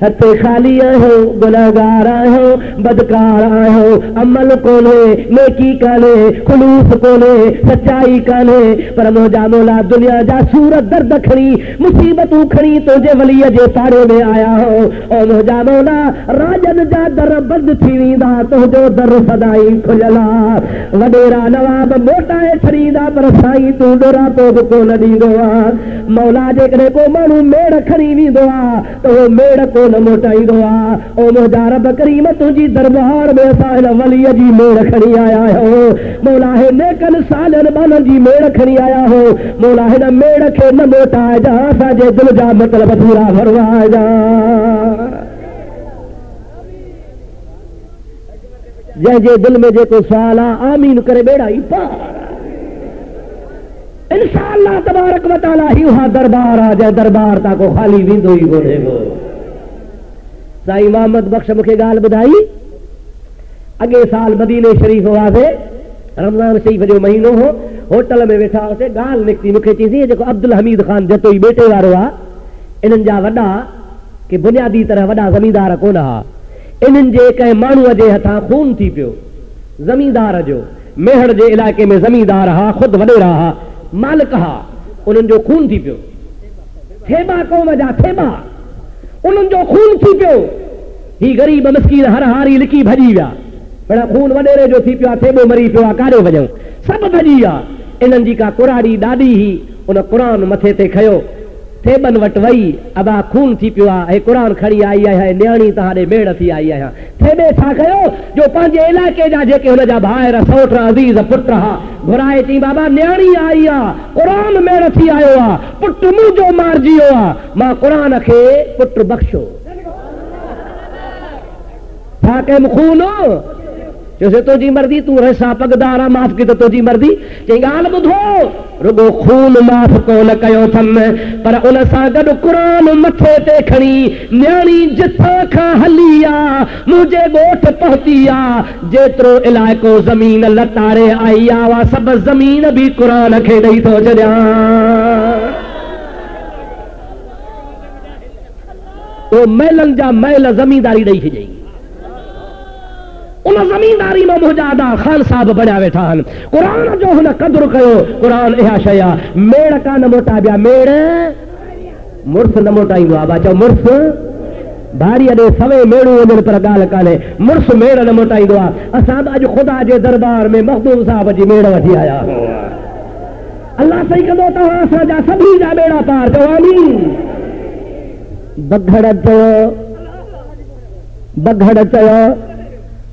हथ ख़ाली आहियो, गुनहगार आहियो, बदकार आहियो, अमल कोन्हे, नेकी कान्हे, खुलूस कोन्हे, सच्चाई कान्हे। पर मुंहिंजा मौला दुनिया जा सूरत दर्द खणी, मुसीबतूं खणी तुंहिंजे वलीअ जे पाड़े में आया हो। ओ मुंहिंजा मौला राजन जा दर बंदि थी वेंदा, तुंहिंजो दर सदाई खुलियल आहे। वॾेरा नवाब मोटाए छॾींदा, पर साईं तूं डोरापो बि कोन ॾींदो आहे। मौला जेकॾहिं को माण्हू मेड़ खणी वेंदो आहे त उहो मेड़ कोन मोटाईंदो आहे। ओ मुंहिंजा रब करीम तुंहिंजी दरबार में असां हिन वलीअ जी मेड़ खणी आया आहियूं। मौला हे नेकनि सालनि ॿारनि जी मेड़ खणी आया हो। मौला हिन मेड़ खे न मोटाइजा, असांजे दिलि जा मतिलब पूरा भरवाइजा। जंहिंजे दिलि में जेको सुवाल आहे आमीन करे बेड़ा ई पार। इंशाअल्लाह तबारक व तआला ही वहा दरबार आ, जंहिं दरबार तां को ख़ाली वेंदो ई कोन्हे को। साईं मोहम्मद बख्श मूंखे ॻाल्हि ॿुधाई, अॻे साल मदीने शरीफ़ हुआसीं, रमज़ान शरीफ़ जो महीनो हो, होटल में वेठा हुआसीं, ॻाल्हि निकिती मूंखे चईसीं जेको अब्दुल हमीद ख़ान जतोई बेटे वारो आहे, इन्हनि जा वॾा के बुनियादी तरह वॾा ज़मींदार कोन हुआ। इन्हनि जे कंहिं माण्हूअ जे हथां खून थी पियो, ज़मींदार जो, मेहर जे इलाइक़े में ज़मींदार हा, ख़ुदि वॾेरा हा, मालिक हा, उन्हनि जो खून थी पियो। थेबा क़ौम जा थेबा, उन्हनि जो खून थी पियो। ही ग़रीब मिस्कीन हर हारी लिकी भॼी विया, पर खून वॾेरे जो थी पियो आहे, थेबो मरी पियो आहे, काॾे वञूं, सभु भॼी विया। इन्हनि जी का कुराड़ी ॾाढी ही उन क़ुरान मथे ते खयो, थेबनि वटि वई, अबा खून थी पियो आहे, हे क़ुरान खणी आई आहे, न्याणी तव्हां ॾे मेड़ थी आई आहियां। थेबे छा कयो जो पंहिंजे इलाइक़े जा जेके हुनजा भाइर सौट अज़ीज़ पुट हा घुराए चई बाबा न्याणी आई आहे, क़ुरान मेड़ थी आयो आहे, पुट मुंहिंजो मारिजी वियो आहे, मां क़ुरान खे पुट बख़्शो। छा कयमि खून? चयोसि तुंहिंजी मर्ज़ी, तूं रसा पगदार आहे, माफ़ की त तुंहिंजी मर्ज़ी। चई ॻाल्हि ॿुधो, रुगो खून माफ़ कोन कयो अथमि, पर उन सां गॾु क़ुरान मथे ते खणी न्याणी जिथां खां हली आहे, मुंहिंजे ॻोठ पहुती आहे, जेतिरो इलाइक़ो ज़मीन लताड़े आई आहे, उहा सभु ज़मीन बि क़ुरान खे ॾेई थो छॾियां। उहो महिलनि जा महिल ज़मींदारी ॾेई छॾियईं। उन ज़मींदारी में मुंहिंजा अदा ख़ान साहब बणिया वेठा आहिनि। क़ुरान जो हुन क़दुरु कयो, क़ुरान इहा शइ आहे, मेड़ कान मोटाबिया, मेड़ मुड़ुस न मोटाईंदो आहे। बा चओ मुड़ुस भारी ॾे सवे मेड़ूं वञनि, पर ॻाल्हि कान्हे, मुड़ुस मेड़ न मोटाईंदो आहे। असां बि अॼु ख़ुदा जे दरबार में मखदूम साहब जी मेड़ वठी आया। अल्लाह सही कंदो तव्हां असांजा सभी जा बेड़ा पार। चओ आमीन। बघड़ चयो